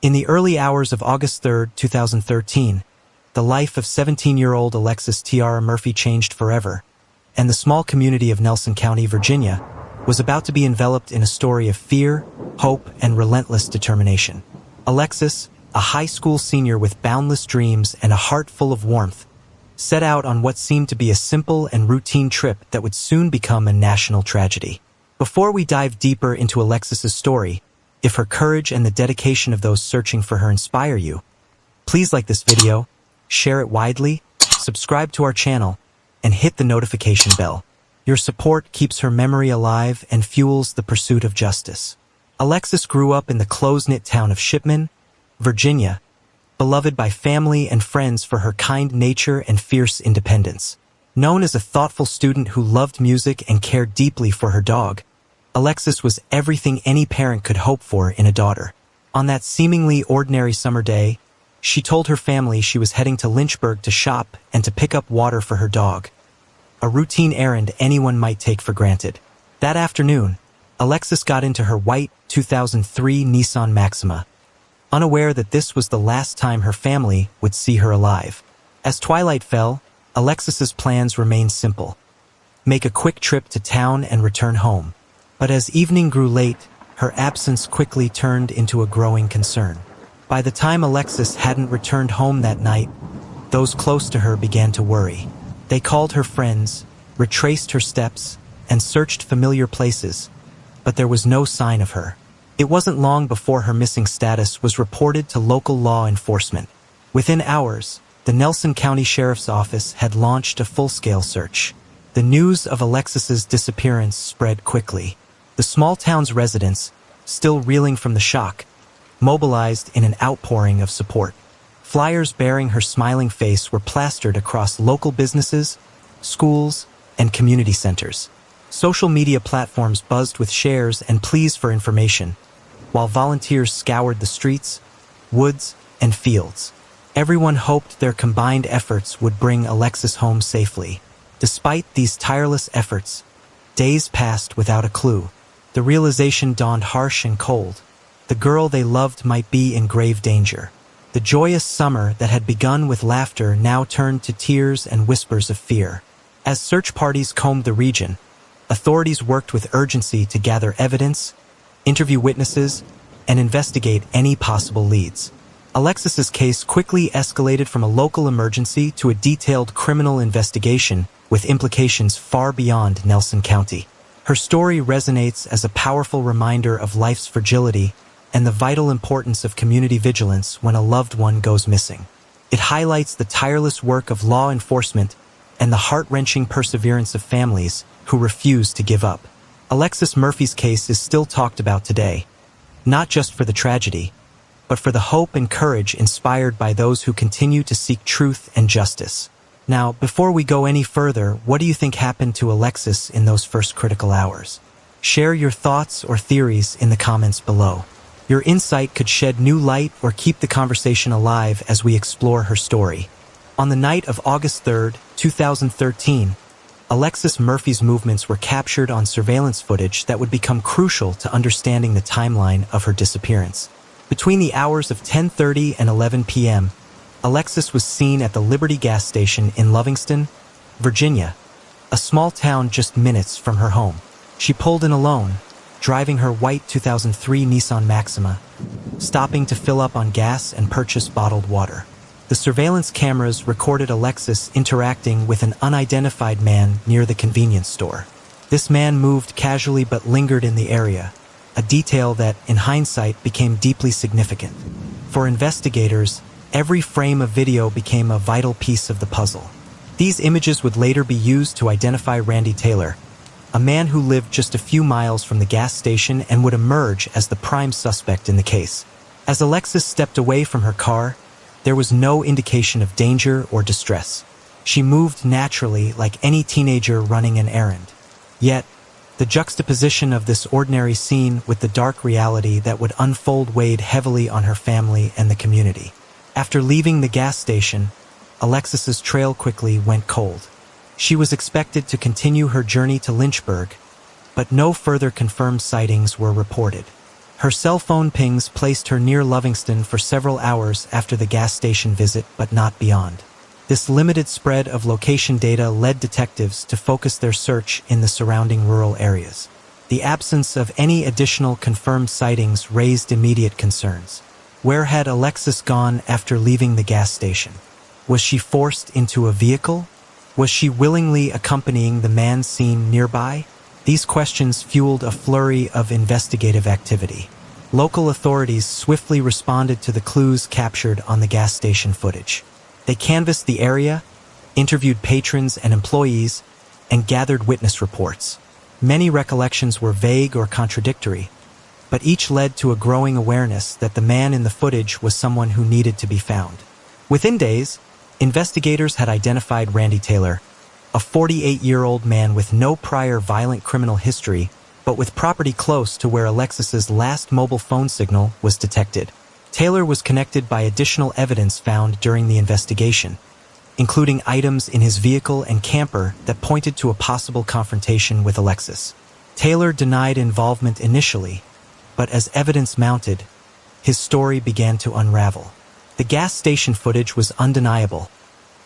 In the early hours of August 3, 2013, the life of 17-year-old Alexis Tiara Murphy changed forever, and the small community of Nelson County, Virginia, was about to be enveloped in a story of fear, hope, and relentless determination. Alexis, a high school senior with boundless dreams and a heart full of warmth, set out on what seemed to be a simple and routine trip that would soon become a national tragedy. Before we dive deeper into Alexis's story, if her courage and the dedication of those searching for her inspire you, please like this video, share it widely, subscribe to our channel, and hit the notification bell. Your support keeps her memory alive and fuels the pursuit of justice. Alexis grew up in the close-knit town of Shipman, Virginia, beloved by family and friends for her kind nature and fierce independence. Known as a thoughtful student who loved music and cared deeply for her dog, Alexis was everything any parent could hope for in a daughter. On that seemingly ordinary summer day, she told her family she was heading to Lynchburg to shop and to pick up water for her dog, a routine errand anyone might take for granted. That afternoon, Alexis got into her white 2003 Nissan Maxima, unaware that this was the last time her family would see her alive. As twilight fell, Alexis's plans remained simple: make a quick trip to town and return home. But as evening grew late, her absence quickly turned into a growing concern. By the time Alexis hadn't returned home that night, those close to her began to worry. They called her friends, retraced her steps, and searched familiar places, but there was no sign of her. It wasn't long before her missing status was reported to local law enforcement. Within hours, the Nelson County Sheriff's Office had launched a full-scale search. The news of Alexis's disappearance spread quickly. The small town's residents, still reeling from the shock, mobilized in an outpouring of support. Flyers bearing her smiling face were plastered across local businesses, schools, and community centers. Social media platforms buzzed with shares and pleas for information, while volunteers scoured the streets, woods, and fields. Everyone hoped their combined efforts would bring Alexis home safely. Despite these tireless efforts, days passed without a clue. The realization dawned harsh and cold. The girl they loved might be in grave danger. The joyous summer that had begun with laughter now turned to tears and whispers of fear. As search parties combed the region, authorities worked with urgency to gather evidence, interview witnesses, and investigate any possible leads. Alexis's case quickly escalated from a local emergency to a detailed criminal investigation with implications far beyond Nelson County. Her story resonates as a powerful reminder of life's fragility and the vital importance of community vigilance when a loved one goes missing. It highlights the tireless work of law enforcement and the heart-wrenching perseverance of families who refuse to give up. Alexis Murphy's case is still talked about today, not just for the tragedy, but for the hope and courage inspired by those who continue to seek truth and justice. Now, before we go any further, what do you think happened to Alexis in those first critical hours? Share your thoughts or theories in the comments below. Your insight could shed new light or keep the conversation alive as we explore her story. On the night of August 3, 2013, Alexis Murphy's movements were captured on surveillance footage that would become crucial to understanding the timeline of her disappearance. Between the hours of 10:30 and 11 p.m., Alexis was seen at the Liberty gas station in Lovingston, Virginia, a small town just minutes from her home. She pulled in alone, driving her white 2003 Nissan Maxima, stopping to fill up on gas and purchase bottled water. The surveillance cameras recorded Alexis interacting with an unidentified man near the convenience store. This man moved casually but lingered in the area, a detail that, in hindsight, became deeply significant. For investigators, every frame of video became a vital piece of the puzzle. These images would later be used to identify Randy Taylor, a man who lived just a few miles from the gas station and would emerge as the prime suspect in the case. As Alexis stepped away from her car, there was no indication of danger or distress. She moved naturally like any teenager running an errand. Yet, the juxtaposition of this ordinary scene with the dark reality that would unfold weighed heavily on her family and the community. After leaving the gas station, Alexis's trail quickly went cold. She was expected to continue her journey to Lynchburg, but no further confirmed sightings were reported. Her cell phone pings placed her near Livingston for several hours after the gas station visit, but not beyond. This limited spread of location data led detectives to focus their search in the surrounding rural areas. The absence of any additional confirmed sightings raised immediate concerns. Where had Alexis gone after leaving the gas station? Was she forced into a vehicle? Was she willingly accompanying the man seen nearby? These questions fueled a flurry of investigative activity. Local authorities swiftly responded to the clues captured on the gas station footage. They canvassed the area, interviewed patrons and employees, and gathered witness reports. Many recollections were vague or contradictory, but each led to a growing awareness that the man in the footage was someone who needed to be found. Within days, investigators had identified Randy Taylor, a 48-year-old man with no prior violent criminal history, but with property close to where Alexis's last mobile phone signal was detected. Taylor was connected by additional evidence found during the investigation, including items in his vehicle and camper that pointed to a possible confrontation with Alexis. Taylor denied involvement initially, but as evidence mounted, his story began to unravel. The gas station footage was undeniable,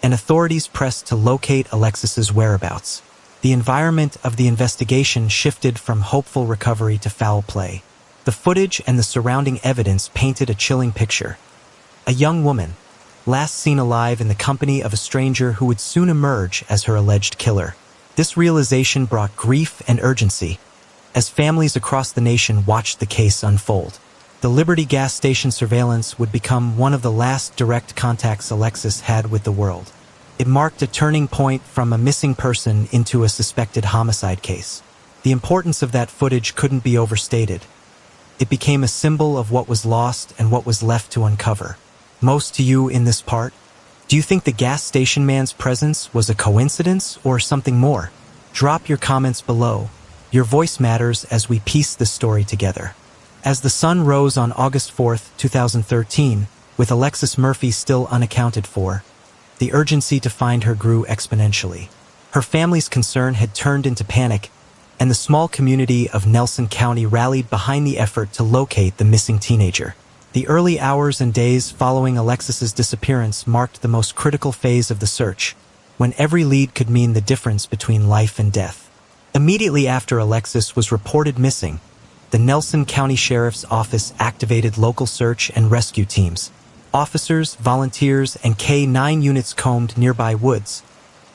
and authorities pressed to locate Alexis's whereabouts. The environment of the investigation shifted from hopeful recovery to foul play. The footage and the surrounding evidence painted a chilling picture. A young woman, last seen alive in the company of a stranger who would soon emerge as her alleged killer. This realization brought grief and urgency, as families across the nation watched the case unfold. The Liberty gas station surveillance would become one of the last direct contacts Alexis had with the world. It marked a turning point from a missing person into a suspected homicide case. The importance of that footage couldn't be overstated. It became a symbol of what was lost and what was left to uncover. Most to you in this part? Do you think the gas station man's presence was a coincidence or something more? Drop your comments below. Your voice matters as we piece this story together. As the sun rose on August 4, 2013, with Alexis Murphy still unaccounted for, the urgency to find her grew exponentially. Her family's concern had turned into panic, and the small community of Nelson County rallied behind the effort to locate the missing teenager. The early hours and days following Alexis's disappearance marked the most critical phase of the search, when every lead could mean the difference between life and death. Immediately after Alexis was reported missing, the Nelson County Sheriff's Office activated local search and rescue teams. Officers, volunteers, and K-9 units combed nearby woods,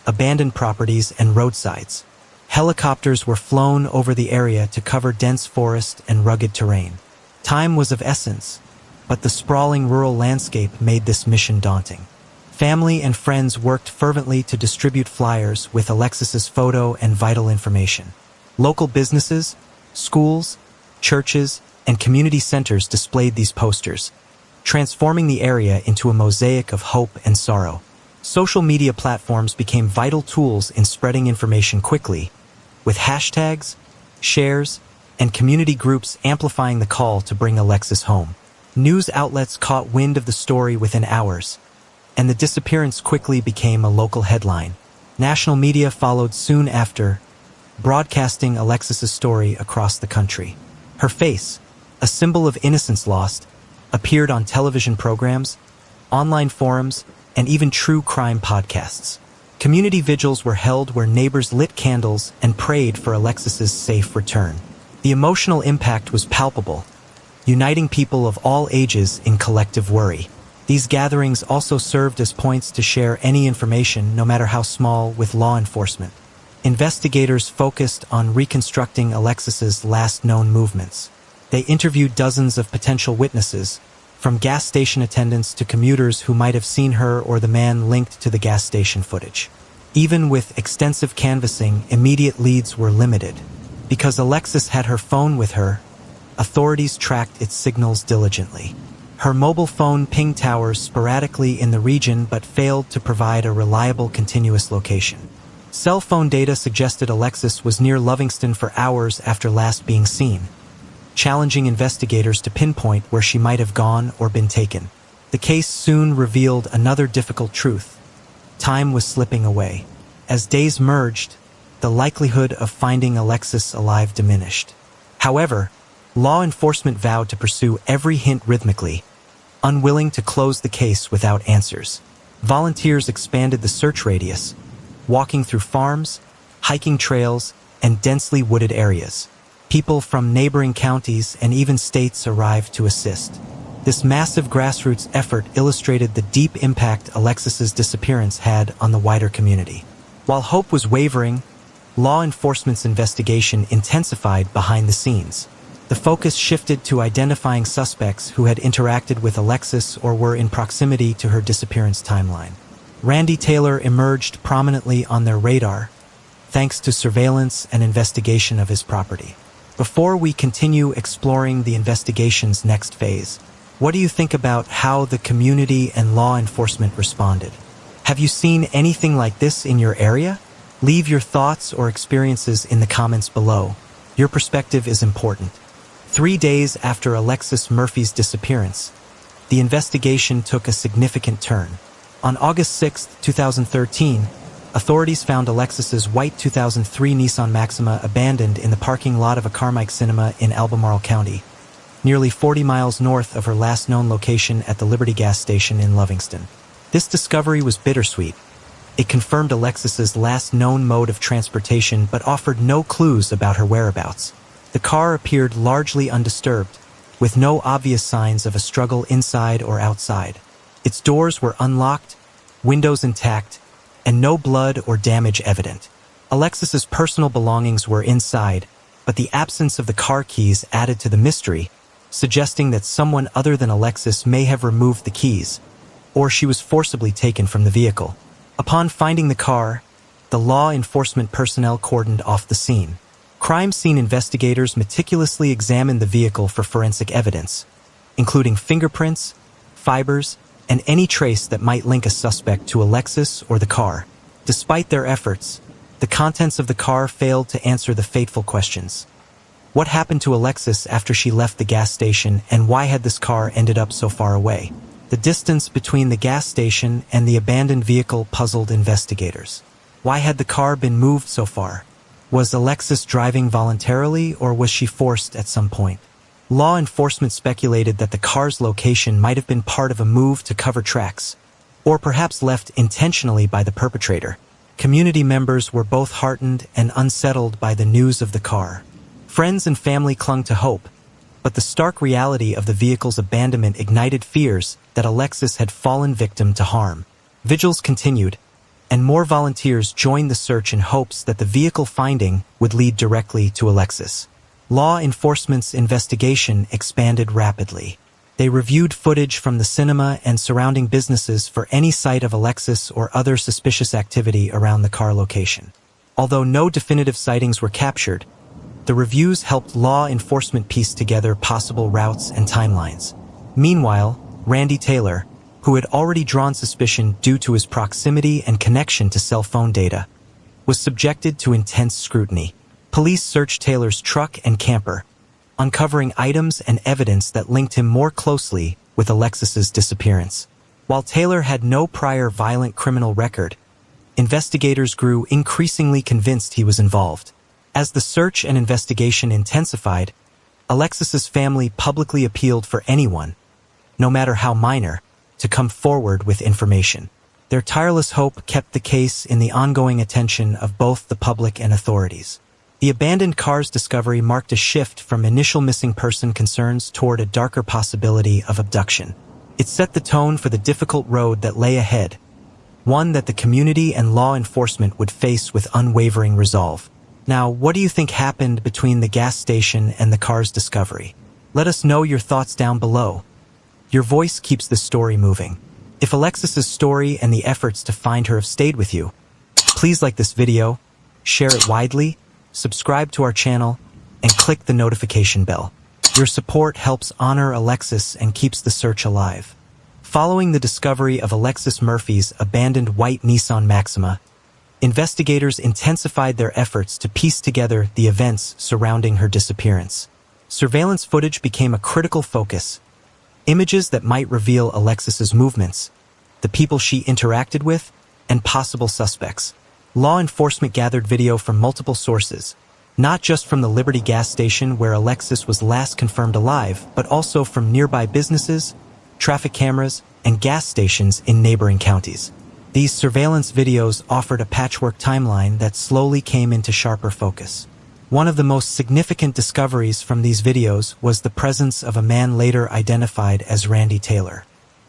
abandoned properties, and roadsides. Helicopters were flown over the area to cover dense forest and rugged terrain. Time was of essence, but the sprawling rural landscape made this mission daunting. Family and friends worked fervently to distribute flyers with Alexis's photo and vital information. Local businesses, schools, churches, and community centers displayed these posters, transforming the area into a mosaic of hope and sorrow. Social media platforms became vital tools in spreading information quickly, with hashtags, shares, and community groups amplifying the call to bring Alexis home. News outlets caught wind of the story within hours, and the disappearance quickly became a local headline. National media followed soon after, broadcasting Alexis's story across the country. Her face, a symbol of innocence lost, appeared on television programs, online forums, and even true crime podcasts. Community vigils were held where neighbors lit candles and prayed for Alexis's safe return. The emotional impact was palpable, uniting people of all ages in collective worry. These gatherings also served as points to share any information, no matter how small, with law enforcement. Investigators focused on reconstructing Alexis's last known movements. They interviewed dozens of potential witnesses, from gas station attendants to commuters who might have seen her or the man linked to the gas station footage. Even with extensive canvassing, immediate leads were limited. Because Alexis had her phone with her, authorities tracked its signals diligently. Her mobile phone pinged towers sporadically in the region but failed to provide a reliable continuous location. Cell phone data suggested Alexis was near Livingston for hours after last being seen, challenging investigators to pinpoint where she might have gone or been taken. The case soon revealed another difficult truth. Time was slipping away. As days merged, the likelihood of finding Alexis alive diminished. However, Law enforcement vowed to pursue every hint rhythmically, unwilling to close the case without answers. Volunteers expanded the search radius, walking through farms, hiking trails, and densely wooded areas. People from neighboring counties and even states arrived to assist. This massive grassroots effort illustrated the deep impact Alexis's disappearance had on the wider community. While hope was wavering, law enforcement's investigation intensified behind the scenes. The focus shifted to identifying suspects who had interacted with Alexis or were in proximity to her disappearance timeline. Randy Taylor emerged prominently on their radar, thanks to surveillance and investigation of his property. Before we continue exploring the investigation's next phase, what do you think about how the community and law enforcement responded? Have you seen anything like this in your area? Leave your thoughts or experiences in the comments below. Your perspective is important. 3 days after Alexis Murphy's disappearance, the investigation took a significant turn. On August 6, 2013, authorities found Alexis's white 2003 Nissan Maxima abandoned in the parking lot of a Carmike cinema in Albemarle County, nearly 40 miles north of her last known location at the Liberty gas station in Livingston. This discovery was bittersweet. It confirmed Alexis's last known mode of transportation but offered no clues about her whereabouts. The car appeared largely undisturbed, with no obvious signs of a struggle inside or outside. Its doors were unlocked, windows intact, and no blood or damage evident. Alexis's personal belongings were inside, but the absence of the car keys added to the mystery, suggesting that someone other than Alexis may have removed the keys, or she was forcibly taken from the vehicle. Upon finding the car, the law enforcement personnel cordoned off the scene. Crime scene investigators meticulously examined the vehicle for forensic evidence, including fingerprints, fibers, and any trace that might link a suspect to Alexis or the car. Despite their efforts, the contents of the car failed to answer the fateful questions. What happened to Alexis after she left the gas station, and why had this car ended up so far away? The distance between the gas station and the abandoned vehicle puzzled investigators. Why had the car been moved so far? Was Alexis driving voluntarily, or was she forced at some point? Law enforcement speculated that the car's location might have been part of a move to cover tracks, or perhaps left intentionally by the perpetrator. Community members were both heartened and unsettled by the news of the car. Friends and family clung to hope, but the stark reality of the vehicle's abandonment ignited fears that Alexis had fallen victim to harm. Vigils continued, and more volunteers joined the search in hopes that the vehicle finding would lead directly to Alexis. Law enforcement's investigation expanded rapidly. They reviewed footage from the cinema and surrounding businesses for any sight of Alexis or other suspicious activity around the car location. Although no definitive sightings were captured, the reviews helped law enforcement piece together possible routes and timelines. Meanwhile, Randy Taylor, who had already drawn suspicion due to his proximity and connection to cell phone data, was subjected to intense scrutiny. Police searched Taylor's truck and camper, uncovering items and evidence that linked him more closely with Alexis's disappearance. While Taylor had no prior violent criminal record, investigators grew increasingly convinced he was involved. As the search and investigation intensified, Alexis's family publicly appealed for anyone, no matter how minor, to come forward with information. Their tireless hope kept the case in the ongoing attention of both the public and authorities. The abandoned car's discovery marked a shift from initial missing person concerns toward a darker possibility of abduction. It set the tone for the difficult road that lay ahead, one that the community and law enforcement would face with unwavering resolve. Now, what do you think happened between the gas station and the car's discovery? Let us know your thoughts down below. Your voice keeps the story moving. If Alexis's story and the efforts to find her have stayed with you, please like this video, share it widely, subscribe to our channel, and click the notification bell. Your support helps honor Alexis and keeps the search alive. Following the discovery of Alexis Murphy's abandoned white Nissan Maxima, investigators intensified their efforts to piece together the events surrounding her disappearance. Surveillance footage became a critical focus. Images that might reveal Alexis's movements, the people she interacted with, and possible suspects. Law enforcement gathered video from multiple sources, not just from the Liberty gas station where Alexis was last confirmed alive, but also from nearby businesses, traffic cameras, and gas stations in neighboring counties. These surveillance videos offered a patchwork timeline that slowly came into sharper focus. One of the most significant discoveries from these videos was the presence of a man later identified as Randy Taylor.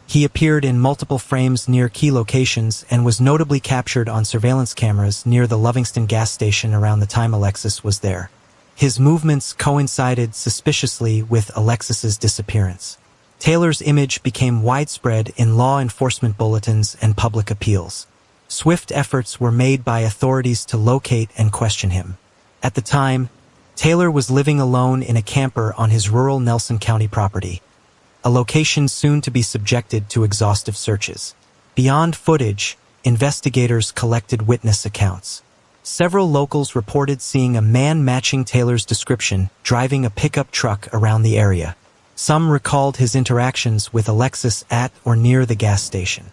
He appeared in multiple frames near key locations and was notably captured on surveillance cameras near the Lovingston gas station around the time Alexis was there. His movements coincided suspiciously with Alexis's disappearance. Taylor's image became widespread in law enforcement bulletins and public appeals. Swift efforts were made by authorities to locate and question him. At the time, Taylor was living alone in a camper on his rural Nelson County property, a location soon to be subjected to exhaustive searches. Beyond footage, investigators collected witness accounts. Several locals reported seeing a man matching Taylor's description driving a pickup truck around the area. Some recalled his interactions with Alexis at or near the gas station.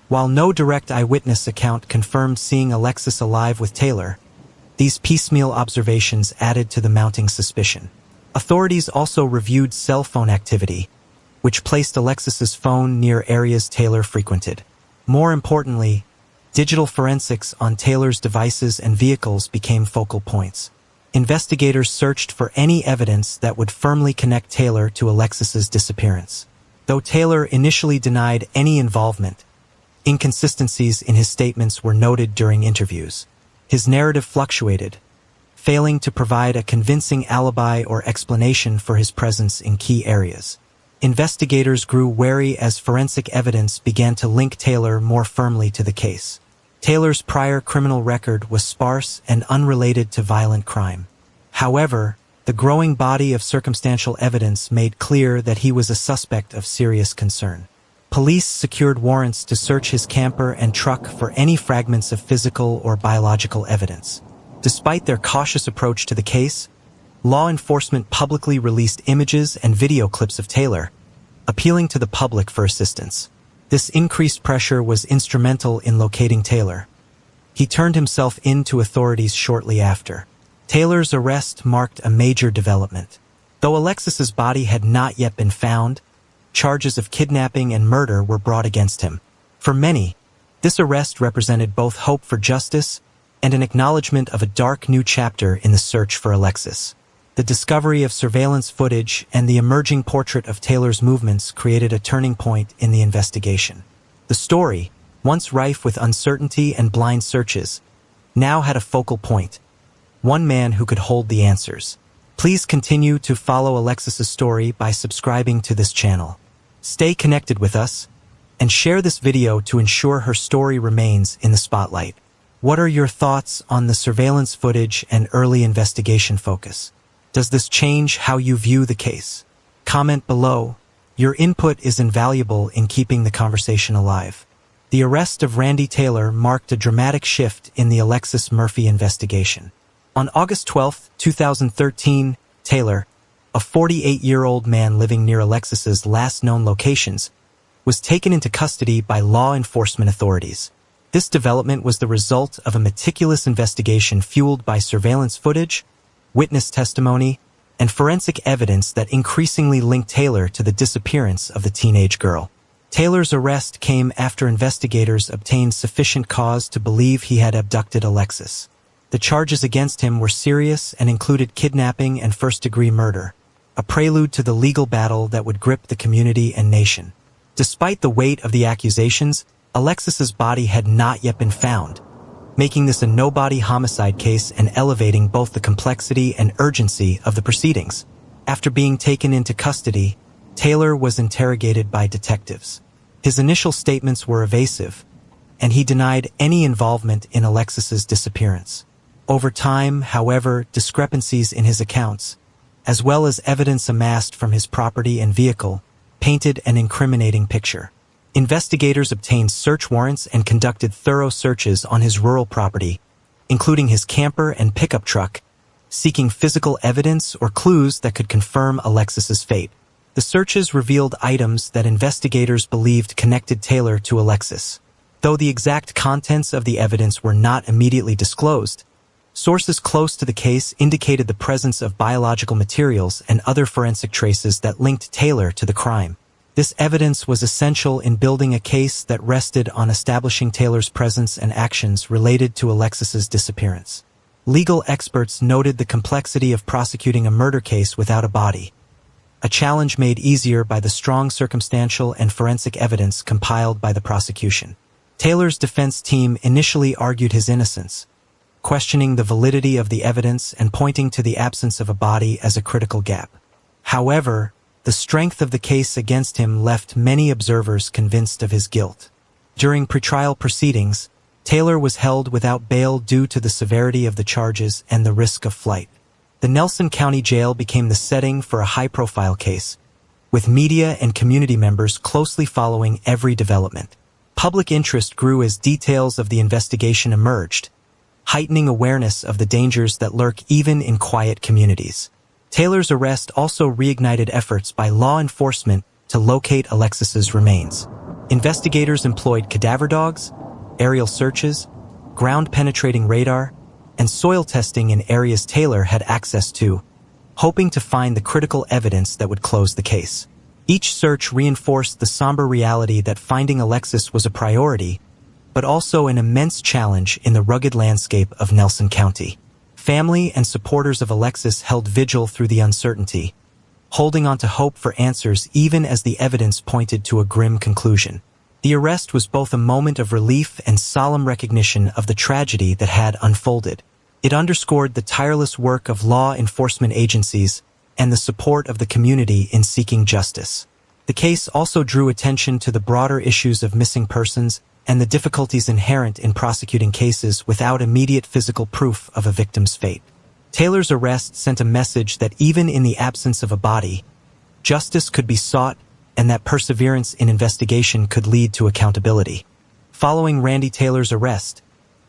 While no direct eyewitness account confirmed seeing Alexis alive with Taylor, these piecemeal observations added to the mounting suspicion. Authorities also reviewed cell phone activity, which placed Alexis's phone near areas Taylor frequented. More importantly, digital forensics on Taylor's devices and vehicles became focal points. Investigators searched for any evidence that would firmly connect Taylor to Alexis's disappearance. Though Taylor initially denied any involvement, inconsistencies in his statements were noted during interviews. His narrative fluctuated, failing to provide a convincing alibi or explanation for his presence in key areas. Investigators grew wary as forensic evidence began to link Taylor more firmly to the case. Taylor's prior criminal record was sparse and unrelated to violent crime. However, the growing body of circumstantial evidence made clear that he was a suspect of serious concern. Police secured warrants to search his camper and truck for any fragments of physical or biological evidence. Despite their cautious approach to the case, law enforcement publicly released images and video clips of Taylor, appealing to the public for assistance. This increased pressure was instrumental in locating Taylor. He turned himself in to authorities shortly after. Taylor's arrest marked a major development. Though Alexis's body had not yet been found, charges of kidnapping and murder were brought against him. For many, this arrest represented both hope for justice and an acknowledgement of a dark new chapter in the search for Alexis. The discovery of surveillance footage and the emerging portrait of Taylor's movements created a turning point in the investigation. The story, once rife with uncertainty and blind searches, now had a focal point, one man who could hold the answers. Please continue to follow Alexis's story by subscribing to this channel. Stay connected with us, and share this video to ensure her story remains in the spotlight. What are your thoughts on the surveillance footage and early investigation focus? Does this change how you view the case? Comment below. Your input is invaluable in keeping the conversation alive. The arrest of Randy Taylor marked a dramatic shift in the Alexis Murphy investigation. On August 12, 2013, Taylor, a 48-year-old man living near Alexis's last known locations, was taken into custody by law enforcement authorities. This development was the result of a meticulous investigation fueled by surveillance footage, witness testimony, and forensic evidence that increasingly linked Taylor to the disappearance of the teenage girl. Taylor's arrest came after investigators obtained sufficient cause to believe he had abducted Alexis. The charges against him were serious and included kidnapping and first-degree murder, a prelude to the legal battle that would grip the community and nation. Despite the weight of the accusations, Alexis's body had not yet been found, making this a no-body homicide case and elevating both the complexity and urgency of the proceedings. After being taken into custody, Taylor was interrogated by detectives. His initial statements were evasive, and he denied any involvement in Alexis's disappearance. Over time, however, discrepancies in his accounts, as well as evidence amassed from his property and vehicle, painted an incriminating picture. Investigators obtained search warrants and conducted thorough searches on his rural property, including his camper and pickup truck, seeking physical evidence or clues that could confirm Alexis's fate. The searches revealed items that investigators believed connected Taylor to Alexis. Though the exact contents of the evidence were not immediately disclosed, Sources close to the case indicated the presence of biological materials and other forensic traces that linked Taylor to the crime. This evidence was essential in building a case that rested on establishing Taylor's presence and actions related to Alexis's disappearance. Legal experts noted the complexity of prosecuting a murder case without a body, a challenge made easier by the strong circumstantial and forensic evidence compiled by the prosecution. Taylor's defense team initially argued his innocence, questioning the validity of the evidence and pointing to the absence of a body as a critical gap. However, the strength of the case against him left many observers convinced of his guilt. During pretrial proceedings, Taylor was held without bail due to the severity of the charges and the risk of flight. The Nelson County Jail became the setting for a high-profile case, with media and community members closely following every development. Public interest grew as details of the investigation emerged, heightening awareness of the dangers that lurk even in quiet communities. Taylor's arrest also reignited efforts by law enforcement to locate Alexis's remains. Investigators employed cadaver dogs, aerial searches, ground-penetrating radar, and soil testing in areas Taylor had access to, hoping to find the critical evidence that would close the case. Each search reinforced the somber reality that finding Alexis was a priority, but also an immense challenge in the rugged landscape of Nelson County. Family and supporters of Alexis held vigil through the uncertainty, holding on to hope for answers even as the evidence pointed to a grim conclusion. The arrest was both a moment of relief and solemn recognition of the tragedy that had unfolded. It underscored the tireless work of law enforcement agencies and the support of the community in seeking justice. The case also drew attention to the broader issues of missing persons and the difficulties inherent in prosecuting cases without immediate physical proof of a victim's fate. Taylor's arrest sent a message that even in the absence of a body, justice could be sought and that perseverance in investigation could lead to accountability. Following Randy Taylor's arrest,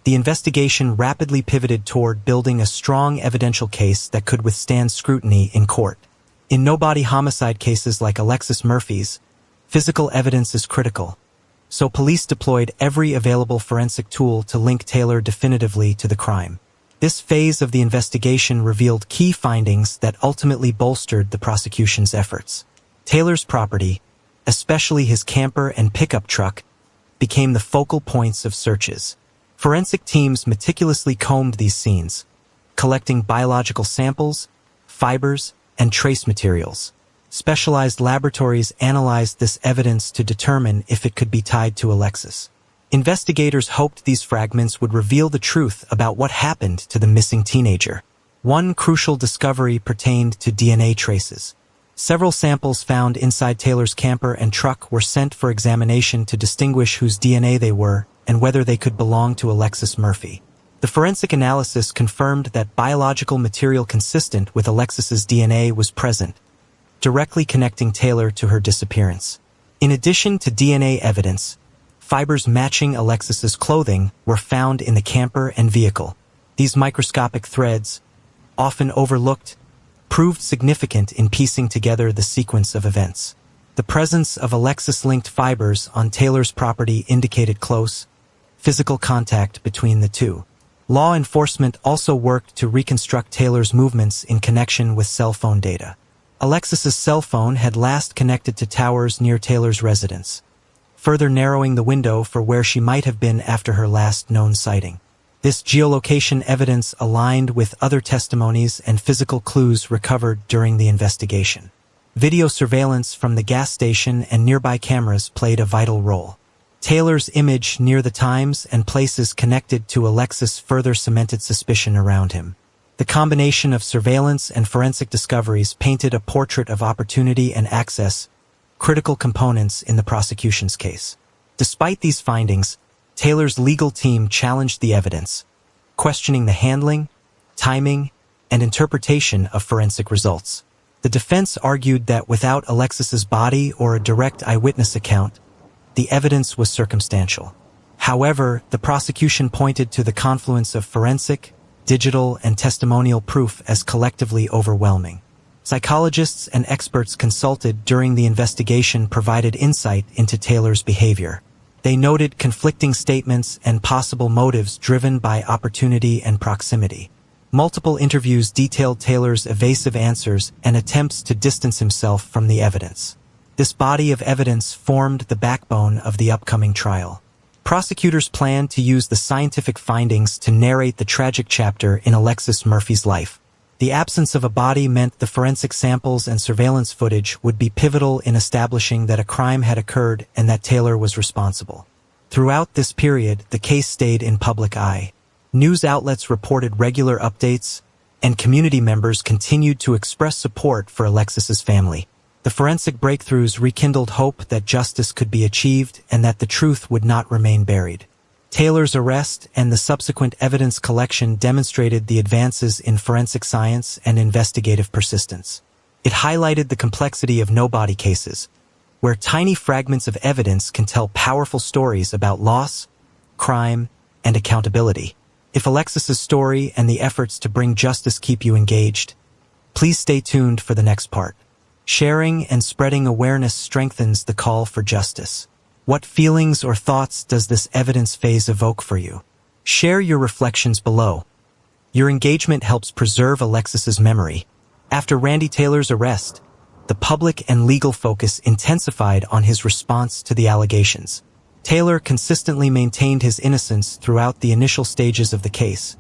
the investigation rapidly pivoted toward building a strong evidential case that could withstand scrutiny in court. In no-body homicide cases like Alexis Murphy's, physical evidence is critical, so police deployed every available forensic tool to link Taylor definitively to the crime. This phase of the investigation revealed key findings that ultimately bolstered the prosecution's efforts. Taylor's property, especially his camper and pickup truck, became the focal points of searches. Forensic teams meticulously combed these scenes, collecting biological samples, fibers, and trace materials. Specialized laboratories analyzed this evidence to determine if it could be tied to Alexis. Investigators hoped these fragments would reveal the truth about what happened to the missing teenager. One crucial discovery pertained to DNA traces. Several samples found inside Taylor's camper and truck were sent for examination to distinguish whose DNA they were and whether they could belong to Alexis Murphy. The forensic analysis confirmed that biological material consistent with Alexis's DNA was present, directly connecting Taylor to her disappearance. In addition to DNA evidence, fibers matching Alexis's clothing were found in the camper and vehicle. These microscopic threads, often overlooked, proved significant in piecing together the sequence of events. The presence of Alexis-linked fibers on Taylor's property indicated close, physical contact between the two. Law enforcement also worked to reconstruct Taylor's movements in connection with cell phone data. Alexis's cell phone had last connected to towers near Taylor's residence, further narrowing the window for where she might have been after her last known sighting. This geolocation evidence aligned with other testimonies and physical clues recovered during the investigation. Video surveillance from the gas station and nearby cameras played a vital role. Taylor's image near the times and places connected to Alexis further cemented suspicion around him. The combination of surveillance and forensic discoveries painted a portrait of opportunity and access, critical components in the prosecution's case. Despite these findings, Taylor's legal team challenged the evidence, questioning the handling, timing, and interpretation of forensic results. The defense argued that without Alexis's body or a direct eyewitness account, the evidence was circumstantial. However, the prosecution pointed to the confluence of forensic, digital, and testimonial proof as collectively overwhelming. Psychologists and experts consulted during the investigation provided insight into Taylor's behavior. They noted conflicting statements and possible motives driven by opportunity and proximity. Multiple interviews detailed Taylor's evasive answers and attempts to distance himself from the evidence. This body of evidence formed the backbone of the upcoming trial. Prosecutors planned to use the scientific findings to narrate the tragic chapter in Alexis Murphy's life. The absence of a body meant the forensic samples and surveillance footage would be pivotal in establishing that a crime had occurred and that Taylor was responsible. Throughout this period, the case stayed in public eye. News outlets reported regular updates, and community members continued to express support for Alexis's family. The forensic breakthroughs rekindled hope that justice could be achieved and that the truth would not remain buried. Taylor's arrest and the subsequent evidence collection demonstrated the advances in forensic science and investigative persistence. It highlighted the complexity of no-body cases, where tiny fragments of evidence can tell powerful stories about loss, crime, and accountability. If Alexis's story and the efforts to bring justice keep you engaged, please stay tuned for the next part. Sharing and spreading awareness strengthens the call for justice. What feelings or thoughts does this evidence phase evoke for you? Share your reflections below. Your engagement helps preserve Alexis's memory. After Randy Taylor's arrest, the public and legal focus intensified on his response to the allegations. Taylor consistently maintained his innocence throughout the initial stages of the case,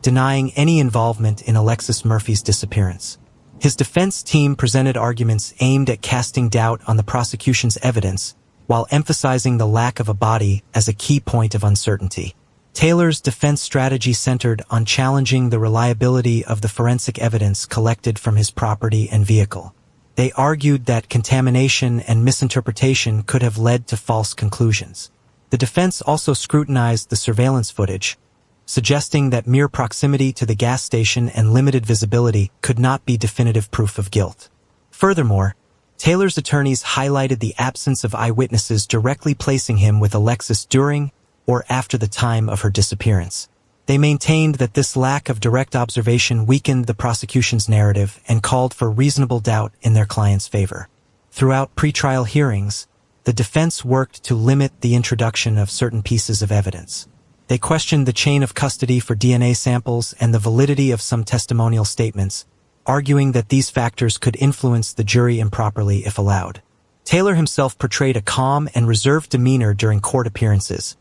denying any involvement in Alexis Murphy's disappearance. His defense team presented arguments aimed at casting doubt on the prosecution's evidence, while emphasizing the lack of a body as a key point of uncertainty. Taylor's defense strategy centered on challenging the reliability of the forensic evidence collected from his property and vehicle. They argued that contamination and misinterpretation could have led to false conclusions. The defense also scrutinized the surveillance footage, suggesting that mere proximity to the gas station and limited visibility could not be definitive proof of guilt. Furthermore, Taylor's attorneys highlighted the absence of eyewitnesses directly placing him with Alexis during or after the time of her disappearance. They maintained that this lack of direct observation weakened the prosecution's narrative and called for reasonable doubt in their client's favor. Throughout pretrial hearings, the defense worked to limit the introduction of certain pieces of evidence. They questioned the chain of custody for DNA samples and the validity of some testimonial statements, arguing that these factors could influence the jury improperly if allowed. Taylor himself portrayed a calm and reserved demeanor during court appearances,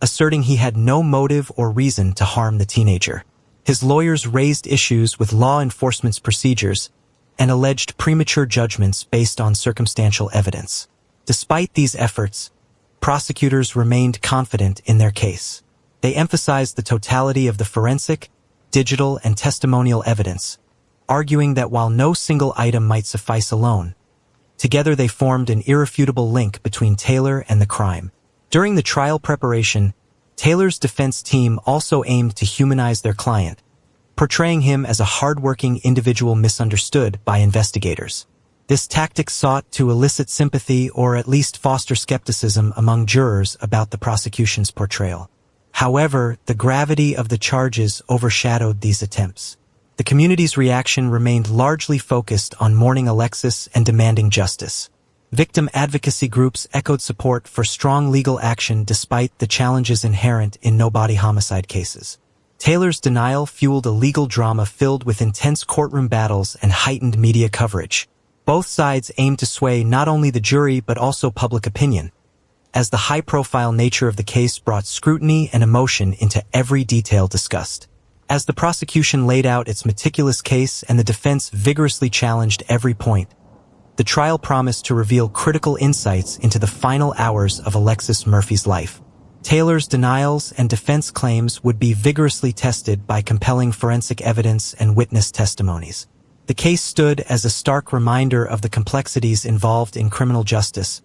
asserting he had no motive or reason to harm the teenager. His lawyers raised issues with law enforcement's procedures and alleged premature judgments based on circumstantial evidence. Despite these efforts, prosecutors remained confident in their case. They emphasized the totality of the forensic, digital, and testimonial evidence, arguing that while no single item might suffice alone, together they formed an irrefutable link between Taylor and the crime. During the trial preparation, Taylor's defense team also aimed to humanize their client, portraying him as a hardworking individual misunderstood by investigators. This tactic sought to elicit sympathy or at least foster skepticism among jurors about the prosecution's portrayal. However, the gravity of the charges overshadowed these attempts. The community's reaction remained largely focused on mourning Alexis and demanding justice. Victim advocacy groups echoed support for strong legal action despite the challenges inherent in no-body homicide cases. Taylor's denial fueled a legal drama filled with intense courtroom battles and heightened media coverage. Both sides aimed to sway not only the jury but also public opinion, as the high-profile nature of the case brought scrutiny and emotion into every detail discussed. As the prosecution laid out its meticulous case and the defense vigorously challenged every point, the trial promised to reveal critical insights into the final hours of Alexis Murphy's life. Taylor's denials and defense claims would be vigorously tested by compelling forensic evidence and witness testimonies. The case stood as a stark reminder of the complexities involved in criminal justice,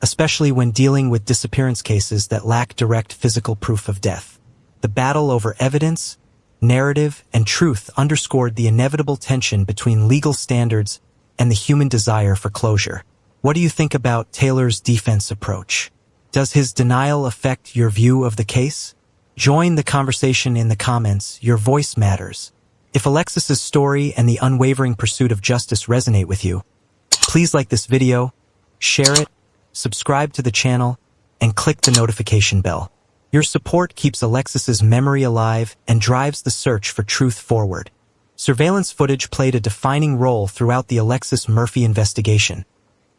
especially when dealing with disappearance cases that lack direct physical proof of death. The battle over evidence, narrative, and truth underscored the inevitable tension between legal standards and the human desire for closure. What do you think about Taylor's defense approach? Does his denial affect your view of the case? Join the conversation in the comments. Your voice matters. If Alexis's story and the unwavering pursuit of justice resonate with you, please like this video, share it, subscribe to the channel, and click the notification bell. Your support keeps Alexis's memory alive and drives the search for truth forward. Surveillance footage played a defining role throughout the Alexis Murphy investigation,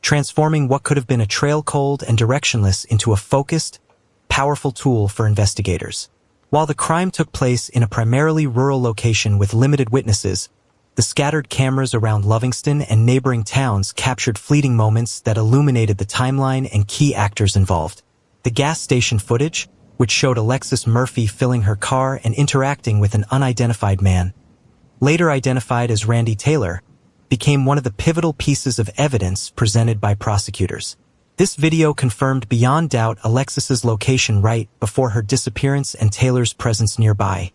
transforming what could have been a trail cold and directionless into a focused, powerful tool for investigators. While the crime took place in a primarily rural location with limited witnesses, the scattered cameras around Livingston and neighboring towns captured fleeting moments that illuminated the timeline and key actors involved. The gas station footage, which showed Alexis Murphy filling her car and interacting with an unidentified man, later identified as Randy Taylor, became one of the pivotal pieces of evidence presented by prosecutors. This video confirmed beyond doubt Alexis's location right before her disappearance and Taylor's presence nearby,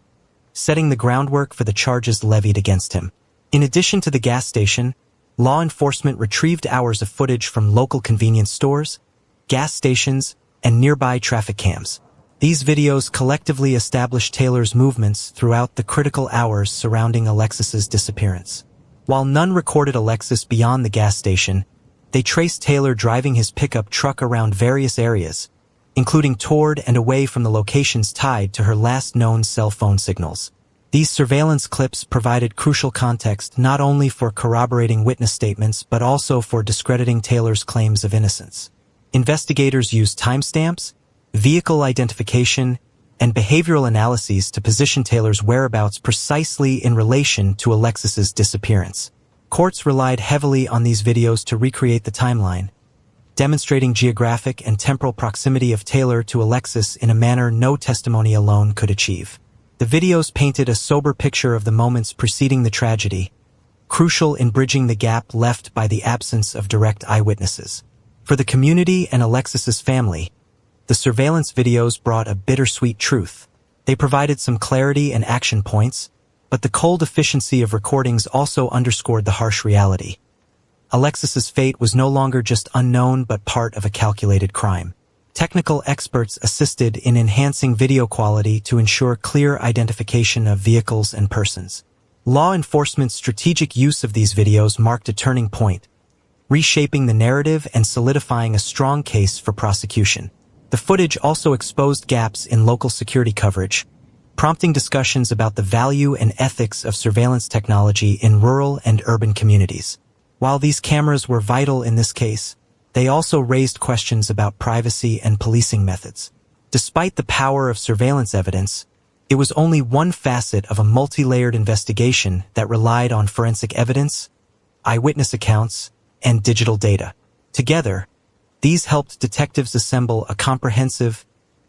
setting the groundwork for the charges levied against him. In addition to the gas station, law enforcement retrieved hours of footage from local convenience stores, gas stations, and nearby traffic cams. These videos collectively established Taylor's movements throughout the critical hours surrounding Alexis's disappearance. While none recorded Alexis beyond the gas station, they traced Taylor driving his pickup truck around various areas, including toward and away from the locations tied to her last known cell phone signals. These surveillance clips provided crucial context not only for corroborating witness statements but also for discrediting Taylor's claims of innocence. Investigators used timestamps, vehicle identification, and behavioral analyses to position Taylor's whereabouts precisely in relation to Alexis's disappearance. Courts relied heavily on these videos to recreate the timeline, demonstrating geographic and temporal proximity of Taylor to Alexis in a manner no testimony alone could achieve. The videos painted a sober picture of the moments preceding the tragedy, crucial in bridging the gap left by the absence of direct eyewitnesses. For the community and Alexis's family, the surveillance videos brought a bittersweet truth. They provided some clarity and action points, but the cold efficiency of recordings also underscored the harsh reality. Alexis's fate was no longer just unknown but part of a calculated crime. Technical experts assisted in enhancing video quality to ensure clear identification of vehicles and persons. Law enforcement's strategic use of these videos marked a turning point, reshaping the narrative and solidifying a strong case for prosecution. The footage also exposed gaps in local security coverage, prompting discussions about the value and ethics of surveillance technology in rural and urban communities. While these cameras were vital in this case, they also raised questions about privacy and policing methods. Despite the power of surveillance evidence, it was only one facet of a multi-layered investigation that relied on forensic evidence, eyewitness accounts, and digital data. Together, these helped detectives assemble a comprehensive,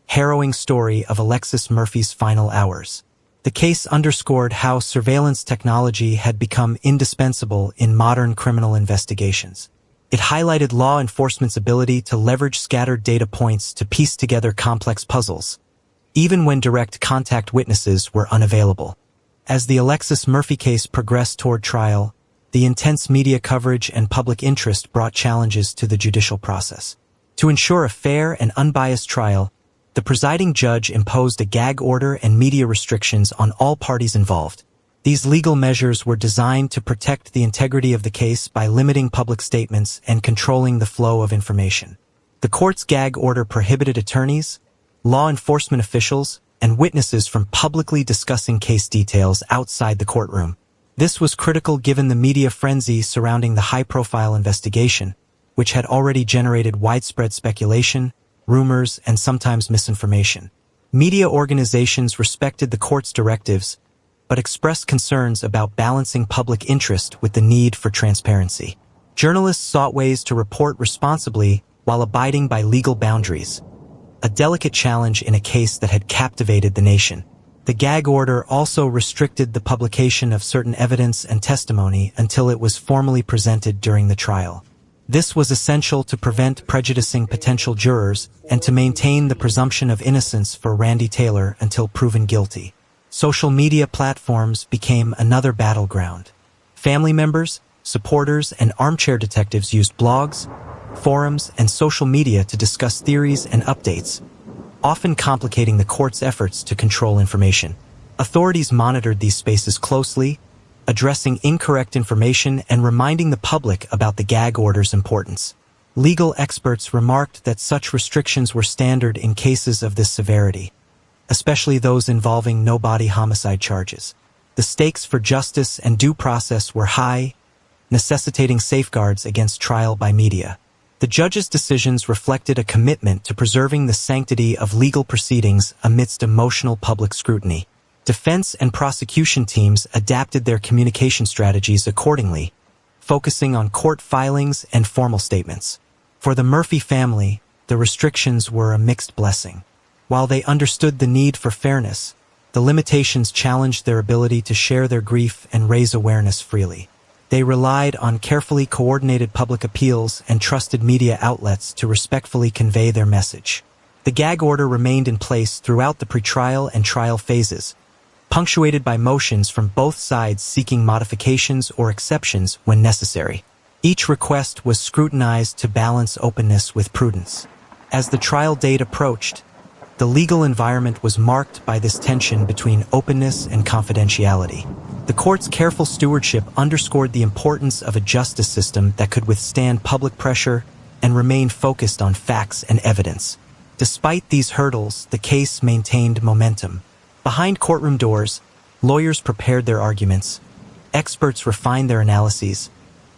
harrowing story of Alexis Murphy's final hours. The case underscored how surveillance technology had become indispensable in modern criminal investigations. It highlighted law enforcement's ability to leverage scattered data points to piece together complex puzzles, even when direct contact witnesses were unavailable. As the Alexis Murphy case progressed toward trial, the intense media coverage and public interest brought challenges to the judicial process. To ensure a fair and unbiased trial, the presiding judge imposed a gag order and media restrictions on all parties involved. These legal measures were designed to protect the integrity of the case by limiting public statements and controlling the flow of information. The court's gag order prohibited attorneys, law enforcement officials, and witnesses from publicly discussing case details outside the courtroom. This was critical given the media frenzy surrounding the high-profile investigation, which had already generated widespread speculation, rumors, and sometimes misinformation. Media organizations respected the court's directives, but expressed concerns about balancing public interest with the need for transparency. Journalists sought ways to report responsibly while abiding by legal boundaries, a delicate challenge in a case that had captivated the nation. The gag order also restricted the publication of certain evidence and testimony until it was formally presented during the trial. This was essential to prevent prejudicing potential jurors and to maintain the presumption of innocence for Randy Taylor until proven guilty. Social media platforms became another battleground. Family members, supporters, and armchair detectives used blogs, forums, and social media to discuss theories and updates, often complicating the court's efforts to control information. Authorities monitored these spaces closely, addressing incorrect information and reminding the public about the gag order's importance. Legal experts remarked that such restrictions were standard in cases of this severity, especially those involving no-body homicide charges. The stakes for justice and due process were high, necessitating safeguards against trial by media. The judge's decisions reflected a commitment to preserving the sanctity of legal proceedings amidst emotional public scrutiny. Defense and prosecution teams adapted their communication strategies accordingly, focusing on court filings and formal statements. For the Murphy family, the restrictions were a mixed blessing. While they understood the need for fairness, the limitations challenged their ability to share their grief and raise awareness freely. They relied on carefully coordinated public appeals and trusted media outlets to respectfully convey their message. The gag order remained in place throughout the pretrial and trial phases, punctuated by motions from both sides seeking modifications or exceptions when necessary. Each request was scrutinized to balance openness with prudence. As the trial date approached, the legal environment was marked by this tension between openness and confidentiality. The court's careful stewardship underscored the importance of a justice system that could withstand public pressure and remain focused on facts and evidence. Despite these hurdles, the case maintained momentum. Behind courtroom doors, lawyers prepared their arguments, experts refined their analyses,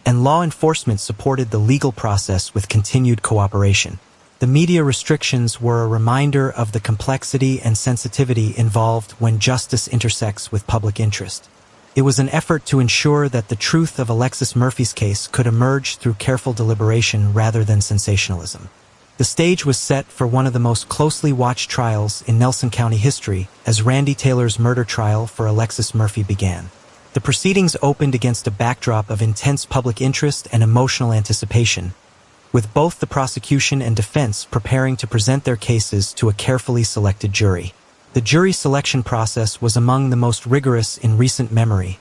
and law enforcement supported the legal process with continued cooperation. The media restrictions were a reminder of the complexity and sensitivity involved when justice intersects with public interest. It was an effort to ensure that the truth of Alexis Murphy's case could emerge through careful deliberation rather than sensationalism. The stage was set for one of the most closely watched trials in Nelson County history as Randy Taylor's murder trial for Alexis Murphy began. The proceedings opened against a backdrop of intense public interest and emotional anticipation, with both the prosecution and defense preparing to present their cases to a carefully selected jury. The jury selection process was among the most rigorous in recent memory,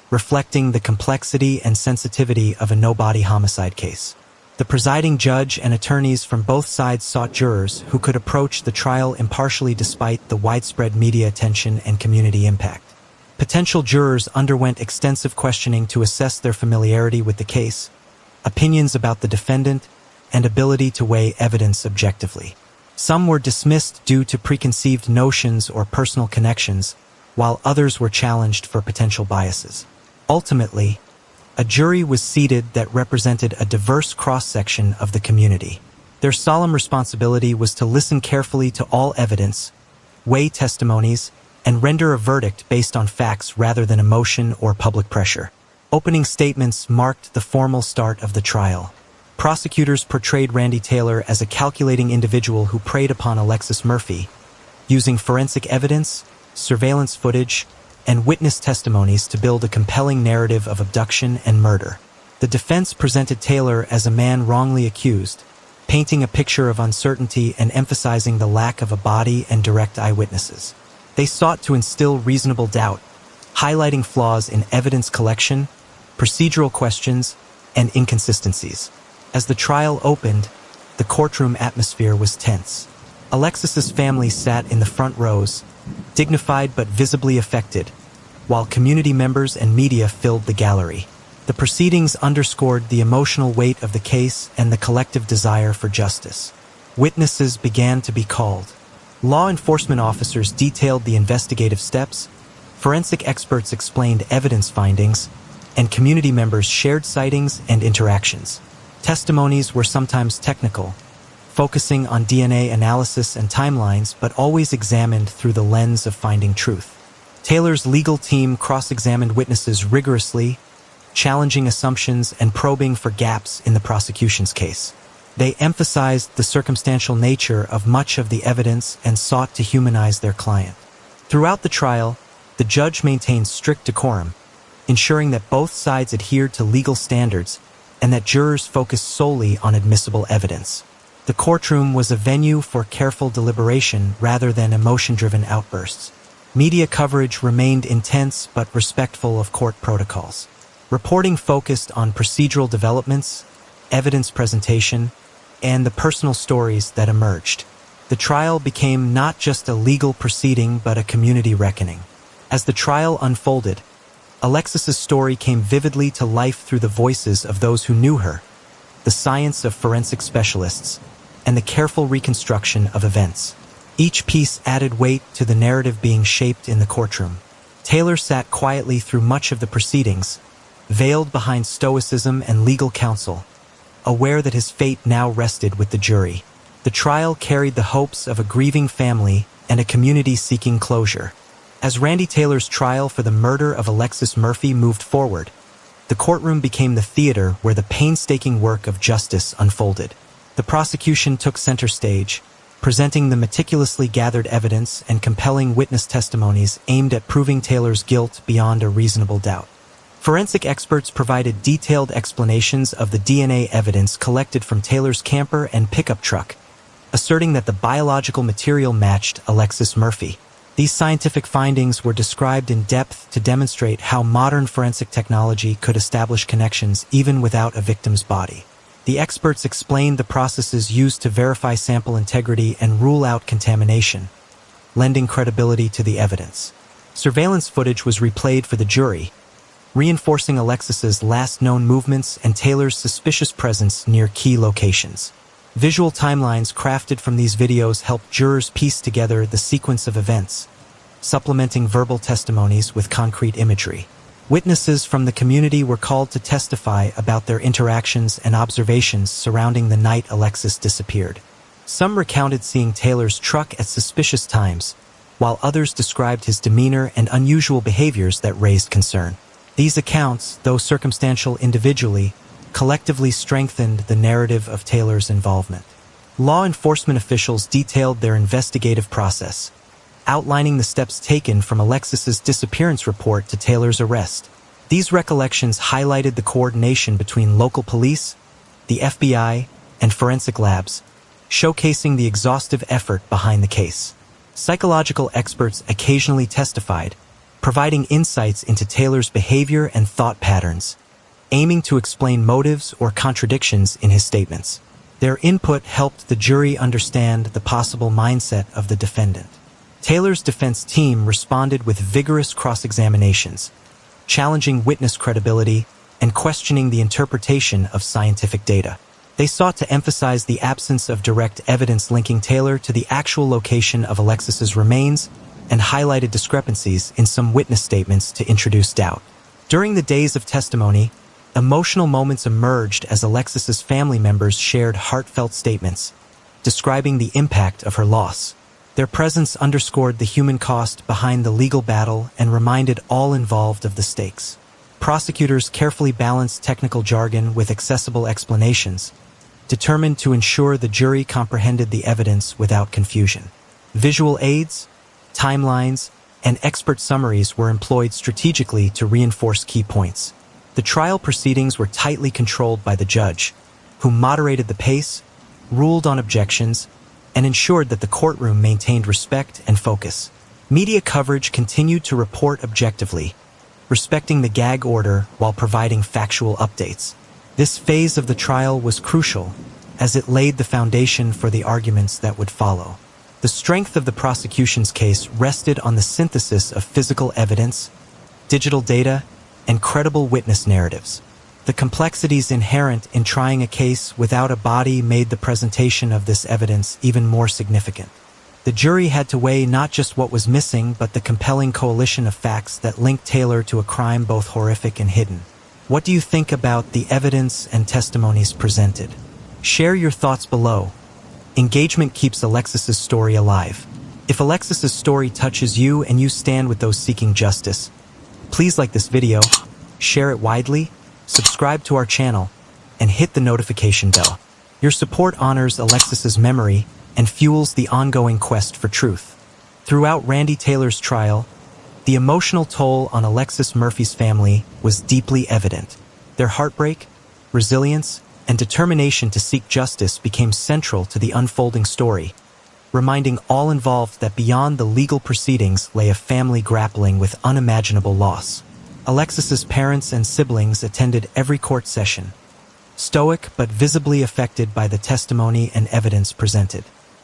reflecting the complexity and sensitivity of a no-body homicide case. The presiding judge and attorneys from both sides sought jurors who could approach the trial impartially despite the widespread media attention and community impact. Potential jurors underwent extensive questioning to assess their familiarity with the case, opinions about the defendant, and ability to weigh evidence objectively. Some were dismissed due to preconceived notions or personal connections, while others were challenged for potential biases. Ultimately, a jury was seated that represented a diverse cross-section of the community. Their solemn responsibility was to listen carefully to all evidence, weigh testimonies, and render a verdict based on facts rather than emotion or public pressure. Opening statements marked the formal start of the trial. Prosecutors portrayed Randy Taylor as a calculating individual who preyed upon Alexis Murphy, using forensic evidence, surveillance footage, and witness testimonies to build a compelling narrative of abduction and murder. The defense presented Taylor as a man wrongly accused, painting a picture of uncertainty and emphasizing the lack of a body and direct eyewitnesses. They sought to instill reasonable doubt, highlighting flaws in evidence collection, procedural questions, and inconsistencies. As the trial opened, the courtroom atmosphere was tense. Alexis's family sat in the front rows, dignified but visibly affected, while community members and media filled the gallery. The proceedings underscored the emotional weight of the case and the collective desire for justice. Witnesses began to be called. Law enforcement officers detailed the investigative steps, forensic experts explained evidence findings, and community members shared sightings and interactions. Testimonies were sometimes technical, focusing on DNA analysis and timelines, but always examined through the lens of finding truth. Taylor's legal team cross-examined witnesses rigorously, challenging assumptions and probing for gaps in the prosecution's case. They emphasized the circumstantial nature of much of the evidence and sought to humanize their client. Throughout the trial, the judge maintained strict decorum, ensuring that both sides adhered to legal standards and that jurors focused solely on admissible evidence. The courtroom was a venue for careful deliberation rather than emotion-driven outbursts. Media coverage remained intense but respectful of court protocols. Reporting focused on procedural developments, evidence presentation, and the personal stories that emerged. The trial became not just a legal proceeding but a community reckoning. As the trial unfolded, Alexis's story came vividly to life through the voices of those who knew her, the science of forensic specialists, and the careful reconstruction of events. Each piece added weight to the narrative being shaped in the courtroom. Taylor sat quietly through much of the proceedings, veiled behind stoicism and legal counsel, aware that his fate now rested with the jury. The trial carried the hopes of a grieving family and a community seeking closure. As Randy Taylor's trial for the murder of Alexis Murphy moved forward, the courtroom became the theater where the painstaking work of justice unfolded. The prosecution took center stage, presenting the meticulously gathered evidence and compelling witness testimonies aimed at proving Taylor's guilt beyond a reasonable doubt. Forensic experts provided detailed explanations of the DNA evidence collected from Taylor's camper and pickup truck, asserting that the biological material matched Alexis Murphy. These scientific findings were described in depth to demonstrate how modern forensic technology could establish connections even without a victim's body. The experts explained the processes used to verify sample integrity and rule out contamination, lending credibility to the evidence. Surveillance footage was replayed for the jury, reinforcing Alexis's last known movements and Taylor's suspicious presence near key locations. Visual timelines crafted from these videos helped jurors piece together the sequence of events, supplementing verbal testimonies with concrete imagery. Witnesses from the community were called to testify about their interactions and observations surrounding the night Alexis disappeared. Some recounted seeing Taylor's truck at suspicious times, while others described his demeanor and unusual behaviors that raised concern. These accounts, though circumstantial individually, collectively strengthened the narrative of Taylor's involvement. Law enforcement officials detailed their investigative process, outlining the steps taken from Alexis's disappearance report to Taylor's arrest. These recollections highlighted the coordination between local police, the FBI, and forensic labs, showcasing the exhaustive effort behind the case. Psychological experts occasionally testified, providing insights into Taylor's behavior and thought patterns, aiming to explain motives or contradictions in his statements. Their input helped the jury understand the possible mindset of the defendant. Taylor's defense team responded with vigorous cross-examinations, challenging witness credibility and questioning the interpretation of scientific data. They sought to emphasize the absence of direct evidence linking Taylor to the actual location of Alexis's remains and highlighted discrepancies in some witness statements to introduce doubt. During the days of testimony, emotional moments emerged as Alexis's family members shared heartfelt statements, describing the impact of her loss. Their presence underscored the human cost behind the legal battle and reminded all involved of the stakes. Prosecutors carefully balanced technical jargon with accessible explanations, determined to ensure the jury comprehended the evidence without confusion. Visual aids, timelines, and expert summaries were employed strategically to reinforce key points. The trial proceedings were tightly controlled by the judge, who moderated the pace, ruled on objections, and ensured that the courtroom maintained respect and focus. Media coverage continued to report objectively, respecting the gag order while providing factual updates. This phase of the trial was crucial, as it laid the foundation for the arguments that would follow. The strength of the prosecution's case rested on the synthesis of physical evidence, digital data, and credible witness narratives. The complexities inherent in trying a case without a body made the presentation of this evidence even more significant. The jury had to weigh not just what was missing, but the compelling coalition of facts that linked Taylor to a crime both horrific and hidden. What do you think about the evidence and testimonies presented? Share your thoughts below. Engagement keeps Alexis's story alive. If Alexis's story touches you and you stand with those seeking justice, please like this video, share it widely, subscribe to our channel, and hit the notification bell. Your support honors Alexis's memory and fuels the ongoing quest for truth. Throughout Randy Taylor's trial, the emotional toll on Alexis Murphy's family was deeply evident. Their heartbreak, resilience, and determination to seek justice became central to the unfolding story, reminding all involved that beyond the legal proceedings lay a family grappling with unimaginable loss. Alexis's parents and siblings attended every court session, stoic but visibly affected by the testimony and evidence presented.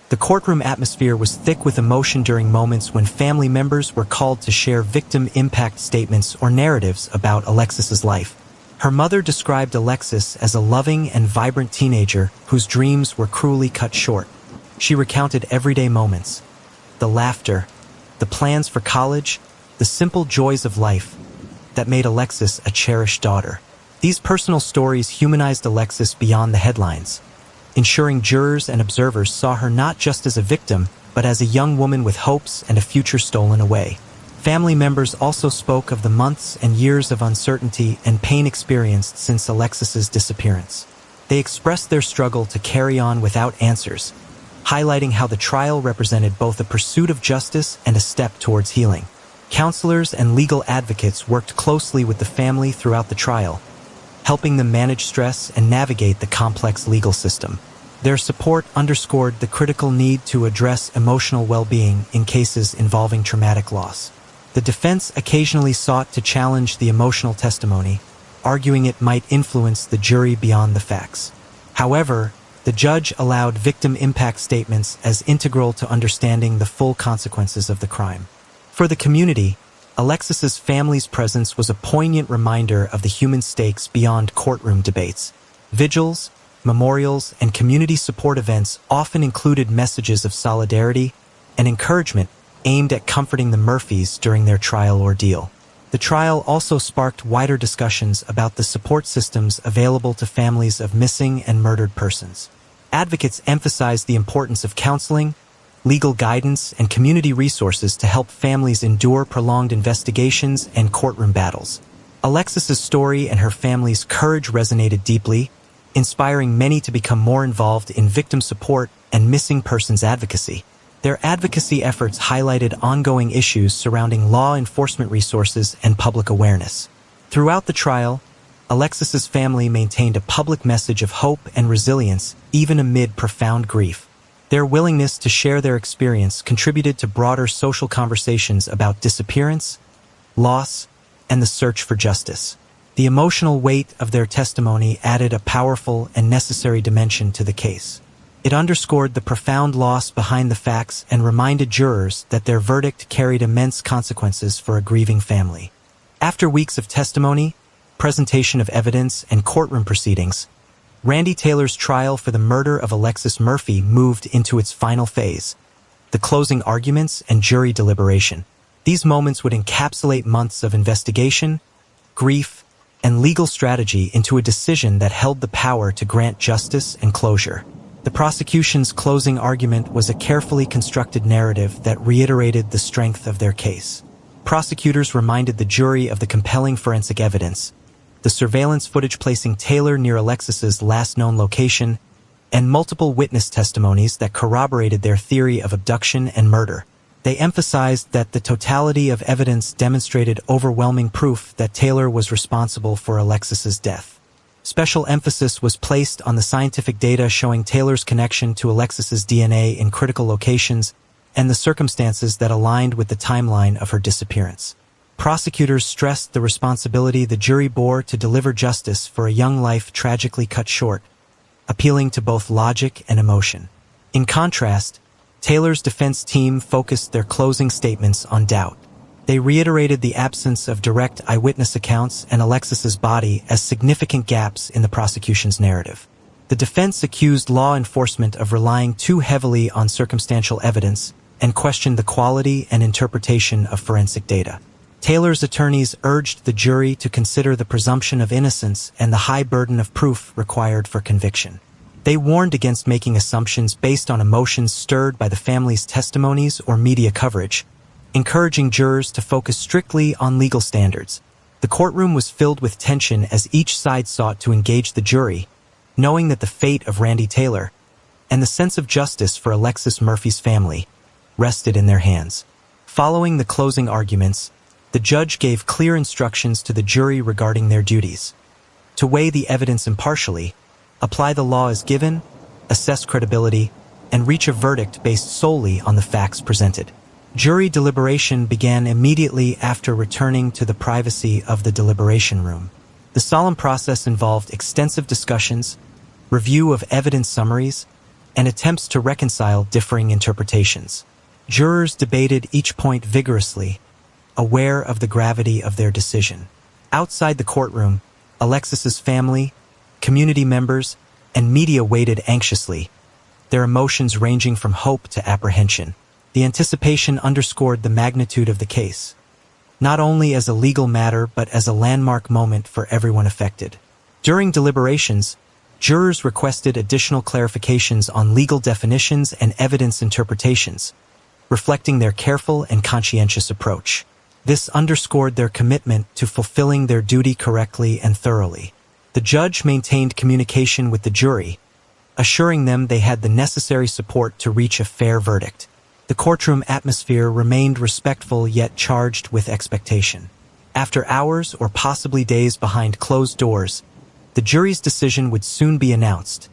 The courtroom atmosphere was thick with emotion during moments when family members were called to share victim impact statements or narratives about Alexis's life. Her mother described Alexis as a loving and vibrant teenager whose dreams were cruelly cut short. She recounted everyday moments, the laughter, the plans for college, the simple joys of life that made Alexis a cherished daughter. These personal stories humanized Alexis beyond the headlines, ensuring jurors and observers saw her not just as a victim, but as a young woman with hopes and a future stolen away. Family members also spoke of the months and years of uncertainty and pain experienced since Alexis's disappearance. They expressed their struggle to carry on without answers, highlighting how the trial represented both a pursuit of justice and a step towards healing. Counselors and legal advocates worked closely with the family throughout the trial, helping them manage stress and navigate the complex legal system. Their support underscored the critical need to address emotional well-being in cases involving traumatic loss. The defense occasionally sought to challenge the emotional testimony, arguing it might influence the jury beyond the facts. However, the judge allowed victim impact statements as integral to understanding the full consequences of the crime. For the community, Alexis's family's presence was a poignant reminder of the human stakes beyond courtroom debates. Vigils, memorials, and community support events often included messages of solidarity and encouragement aimed at comforting the Murphys during their trial ordeal. The trial also sparked wider discussions about the support systems available to families of missing and murdered persons. Advocates emphasized the importance of counseling, legal guidance, and community resources to help families endure prolonged investigations and courtroom battles. Alexis's story and her family's courage resonated deeply, inspiring many to become more involved in victim support and missing persons advocacy. Their advocacy efforts highlighted ongoing issues surrounding law enforcement resources and public awareness. Throughout the trial, Alexis's family maintained a public message of hope and resilience even amid profound grief. Their willingness to share their experience contributed to broader social conversations about disappearance, loss, and the search for justice. The emotional weight of their testimony added a powerful and necessary dimension to the case. It underscored the profound loss behind the facts and reminded jurors that their verdict carried immense consequences for a grieving family. After weeks of testimony, presentation of evidence, and courtroom proceedings, Randy Taylor's trial for the murder of Alexis Murphy moved into its final phase, the closing arguments and jury deliberation. These moments would encapsulate months of investigation, grief, and legal strategy into a decision that held the power to grant justice and closure. The prosecution's closing argument was a carefully constructed narrative that reiterated the strength of their case. Prosecutors reminded the jury of the compelling forensic evidence, the surveillance footage placing Taylor near Alexis's last known location, and multiple witness testimonies that corroborated their theory of abduction and murder. They emphasized that the totality of evidence demonstrated overwhelming proof that Taylor was responsible for Alexis's death. Special emphasis was placed on the scientific data showing Taylor's connection to Alexis's DNA in critical locations and the circumstances that aligned with the timeline of her disappearance. Prosecutors stressed the responsibility the jury bore to deliver justice for a young life tragically cut short, appealing to both logic and emotion. In contrast, Taylor's defense team focused their closing statements on doubt. They reiterated the absence of direct eyewitness accounts and Alexis's body as significant gaps in the prosecution's narrative. The defense accused law enforcement of relying too heavily on circumstantial evidence and questioned the quality and interpretation of forensic data. Taylor's attorneys urged the jury to consider the presumption of innocence and the high burden of proof required for conviction. They warned against making assumptions based on emotions stirred by the family's testimonies or media coverage, encouraging jurors to focus strictly on legal standards. The courtroom was filled with tension as each side sought to engage the jury, knowing that the fate of Randy Taylor and the sense of justice for Alexis Murphy's family rested in their hands. Following the closing arguments, the judge gave clear instructions to the jury regarding their duties: to weigh the evidence impartially, apply the law as given, assess credibility, and reach a verdict based solely on the facts presented. Jury deliberation began immediately after returning to the privacy of the deliberation room. The solemn process involved extensive discussions, review of evidence summaries, and attempts to reconcile differing interpretations. Jurors debated each point vigorously, aware of the gravity of their decision. Outside the courtroom, Alexis's family, community members, and media waited anxiously, their emotions ranging from hope to apprehension. The anticipation underscored the magnitude of the case, not only as a legal matter but as a landmark moment for everyone affected. During deliberations, jurors requested additional clarifications on legal definitions and evidence interpretations, reflecting their careful and conscientious approach. This underscored their commitment to fulfilling their duty correctly and thoroughly. The judge maintained communication with the jury, assuring them they had the necessary support to reach a fair verdict. The courtroom atmosphere remained respectful yet charged with expectation. After hours or possibly days behind closed doors, the jury's decision would soon be announced,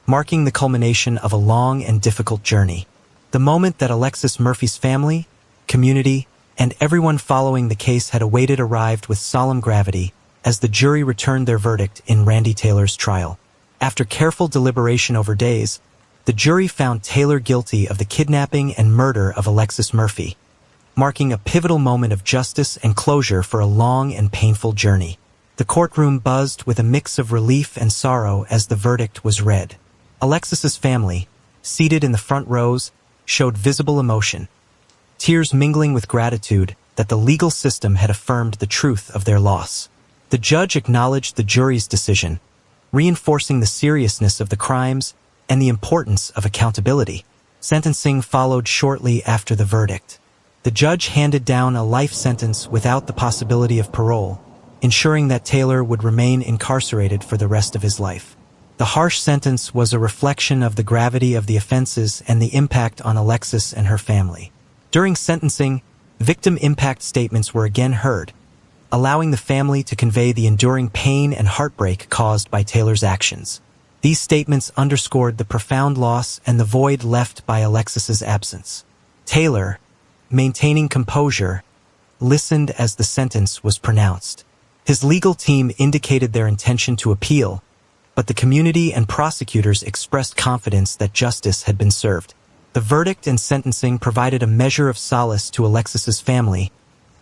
marking the culmination of a long and difficult journey. The moment that Alexis Murphy's family, community, and everyone following the case had awaited arrived with solemn gravity as the jury returned their verdict in Randy Taylor's trial. After careful deliberation over days, the jury found Taylor guilty of the kidnapping and murder of Alexis Murphy, marking a pivotal moment of justice and closure for a long and painful journey. The courtroom buzzed with a mix of relief and sorrow as the verdict was read. Alexis's family, seated in the front rows, showed visible emotion, tears mingling with gratitude that the legal system had affirmed the truth of their loss. The judge acknowledged the jury's decision, reinforcing the seriousness of the crimes and the importance of accountability. Sentencing followed shortly after the verdict. The judge handed down a life sentence without the possibility of parole, ensuring that Taylor would remain incarcerated for the rest of his life. The harsh sentence was a reflection of the gravity of the offenses and the impact on Alexis and her family. During sentencing, victim impact statements were again heard, allowing the family to convey the enduring pain and heartbreak caused by Taylor's actions. These statements underscored the profound loss and the void left by Alexis's absence. Taylor, maintaining composure, listened as the sentence was pronounced. His legal team indicated their intention to appeal, but the community and prosecutors expressed confidence that justice had been served. The verdict and sentencing provided a measure of solace to Alexis's family,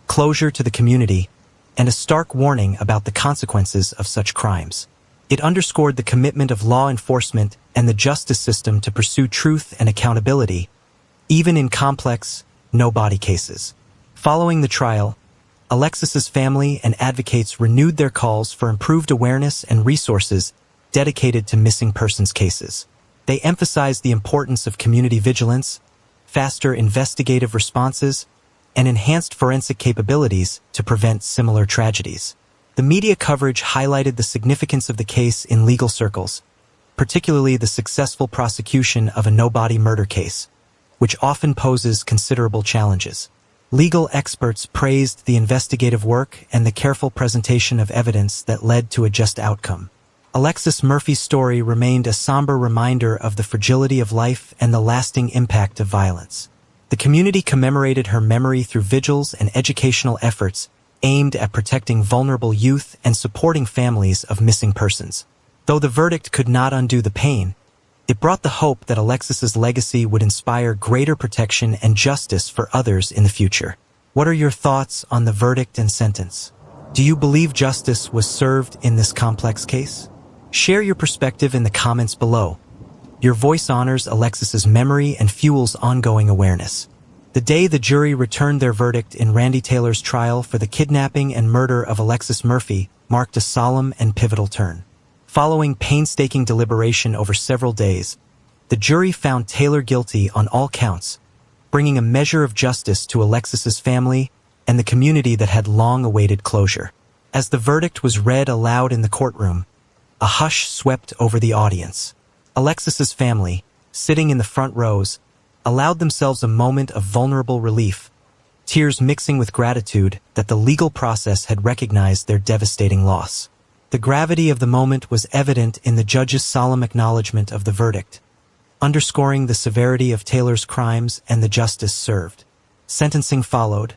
closure to the community, and a stark warning about the consequences of such crimes. It underscored the commitment of law enforcement and the justice system to pursue truth and accountability, even in complex, no-body cases. Following the trial, Alexis's family and advocates renewed their calls for improved awareness and resources dedicated to missing persons cases. They emphasized the importance of community vigilance, faster investigative responses, and enhanced forensic capabilities to prevent similar tragedies. The media coverage highlighted the significance of the case in legal circles, particularly the successful prosecution of a no-body murder case, which often poses considerable challenges. Legal experts praised the investigative work and the careful presentation of evidence that led to a just outcome. Alexis Murphy's story remained a somber reminder of the fragility of life and the lasting impact of violence. The community commemorated her memory through vigils and educational efforts aimed at protecting vulnerable youth and supporting families of missing persons. Though the verdict could not undo the pain, it brought the hope that Alexis's legacy would inspire greater protection and justice for others in the future. What are your thoughts on the verdict and sentence? Do you believe justice was served in this complex case? Share your perspective in the comments below. Your voice honors Alexis's memory and fuels ongoing awareness. The day the jury returned their verdict in Randy Taylor's trial for the kidnapping and murder of Alexis Murphy marked a solemn and pivotal turn. Following painstaking deliberation over several days, the jury found Taylor guilty on all counts, bringing a measure of justice to Alexis's family and the community that had long awaited closure. As the verdict was read aloud in the courtroom, a hush swept over the audience. Alexis's family, sitting in the front rows, allowed themselves a moment of vulnerable relief, tears mixing with gratitude that the legal process had recognized their devastating loss. The gravity of the moment was evident in the judge's solemn acknowledgement of the verdict, underscoring the severity of Taylor's crimes and the justice served. Sentencing followed,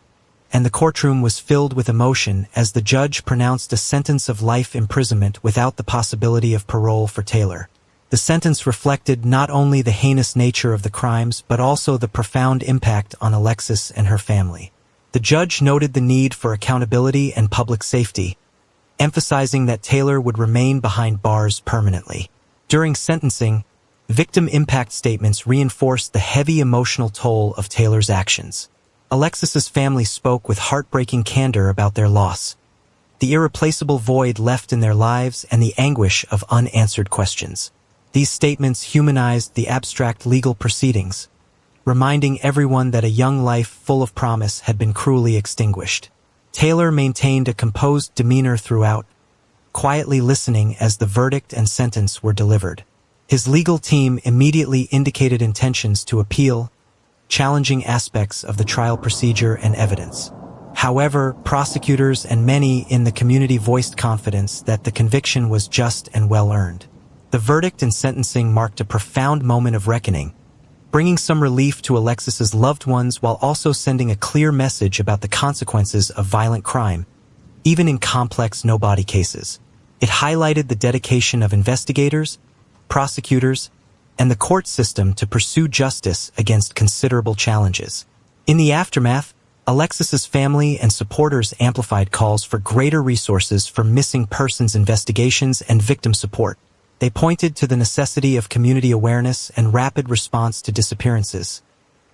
and the courtroom was filled with emotion as the judge pronounced a sentence of life imprisonment without the possibility of parole for Taylor. The sentence reflected not only the heinous nature of the crimes but also the profound impact on Alexis and her family. The judge noted the need for accountability and public safety, emphasizing that Taylor would remain behind bars permanently. During sentencing, victim impact statements reinforced the heavy emotional toll of Taylor's actions. Alexis's family spoke with heartbreaking candor about their loss, the irreplaceable void left in their lives, and the anguish of unanswered questions. These statements humanized the abstract legal proceedings, reminding everyone that a young life full of promise had been cruelly extinguished. Taylor maintained a composed demeanor throughout, quietly listening as the verdict and sentence were delivered. His legal team immediately indicated intentions to appeal, challenging aspects of the trial procedure and evidence. However, prosecutors and many in the community voiced confidence that the conviction was just and well-earned. The verdict and sentencing marked a profound moment of reckoning, bringing some relief to Alexis's loved ones while also sending a clear message about the consequences of violent crime, even in complex no-body cases. It highlighted the dedication of investigators, prosecutors, and the court system to pursue justice against considerable challenges. In the aftermath, Alexis's family and supporters amplified calls for greater resources for missing persons investigations and victim support. They pointed to the necessity of community awareness and rapid response to disappearances,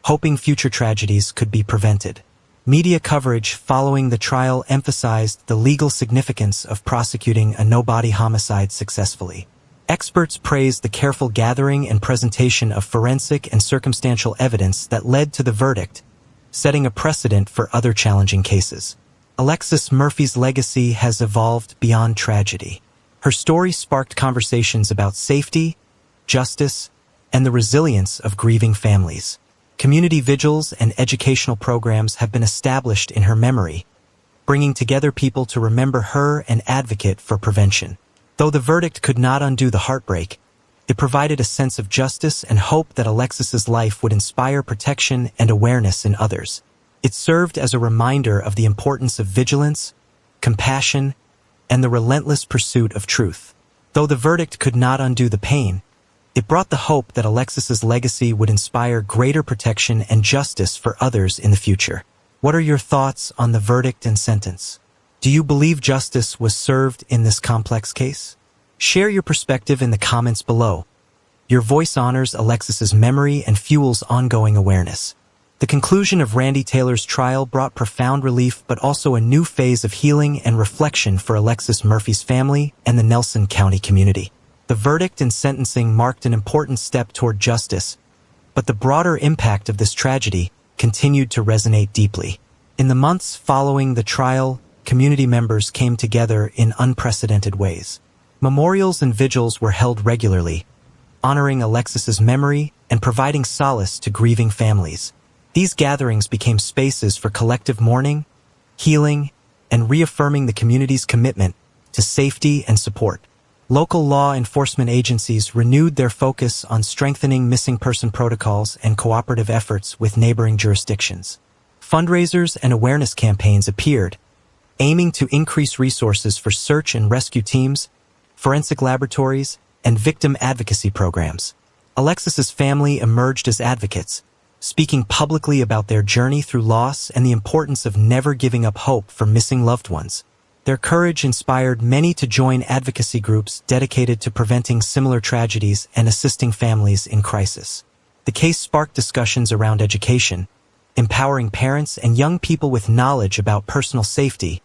hoping future tragedies could be prevented. Media coverage following the trial emphasized the legal significance of prosecuting a no-body homicide successfully. Experts praised the careful gathering and presentation of forensic and circumstantial evidence that led to the verdict, setting a precedent for other challenging cases. Alexis Murphy's legacy has evolved beyond tragedy. Her story sparked conversations about safety, justice, and the resilience of grieving families. Community vigils and educational programs have been established in her memory, bringing together people to remember her and advocate for prevention. Though the verdict could not undo the heartbreak, it provided a sense of justice and hope that Alexis's life would inspire protection and awareness in others. It served as a reminder of the importance of vigilance, compassion, and the relentless pursuit of truth. Though the verdict could not undo the pain, it brought the hope that Alexis's legacy would inspire greater protection and justice for others in the future. What are your thoughts on the verdict and sentence? Do you believe justice was served in this complex case? Share your perspective in the comments below. Your voice honors Alexis's memory and fuels ongoing awareness. The conclusion of Randy Taylor's trial brought profound relief but also a new phase of healing and reflection for Alexis Murphy's family and the Nelson County community. The verdict and sentencing marked an important step toward justice, but the broader impact of this tragedy continued to resonate deeply. In the months following the trial, community members came together in unprecedented ways. Memorials and vigils were held regularly, honoring Alexis's memory and providing solace to grieving families. These gatherings became spaces for collective mourning, healing, and reaffirming the community's commitment to safety and support. Local law enforcement agencies renewed their focus on strengthening missing person protocols and cooperative efforts with neighboring jurisdictions. Fundraisers and awareness campaigns appeared, aiming to increase resources for search and rescue teams, forensic laboratories, and victim advocacy programs. Alexis's family emerged as advocates, speaking publicly about their journey through loss and the importance of never giving up hope for missing loved ones. Their courage inspired many to join advocacy groups dedicated to preventing similar tragedies and assisting families in crisis. The case sparked discussions around education, empowering parents and young people with knowledge about personal safety,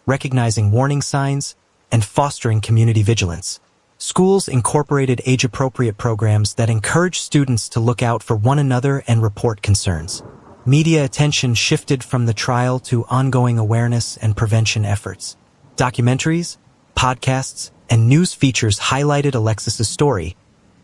recognizing warning signs, and fostering community vigilance. Schools incorporated age-appropriate programs that encourage students to look out for one another and report concerns. Media attention shifted from the trial to ongoing awareness and prevention efforts. Documentaries, podcasts, and news features highlighted Alexis's story,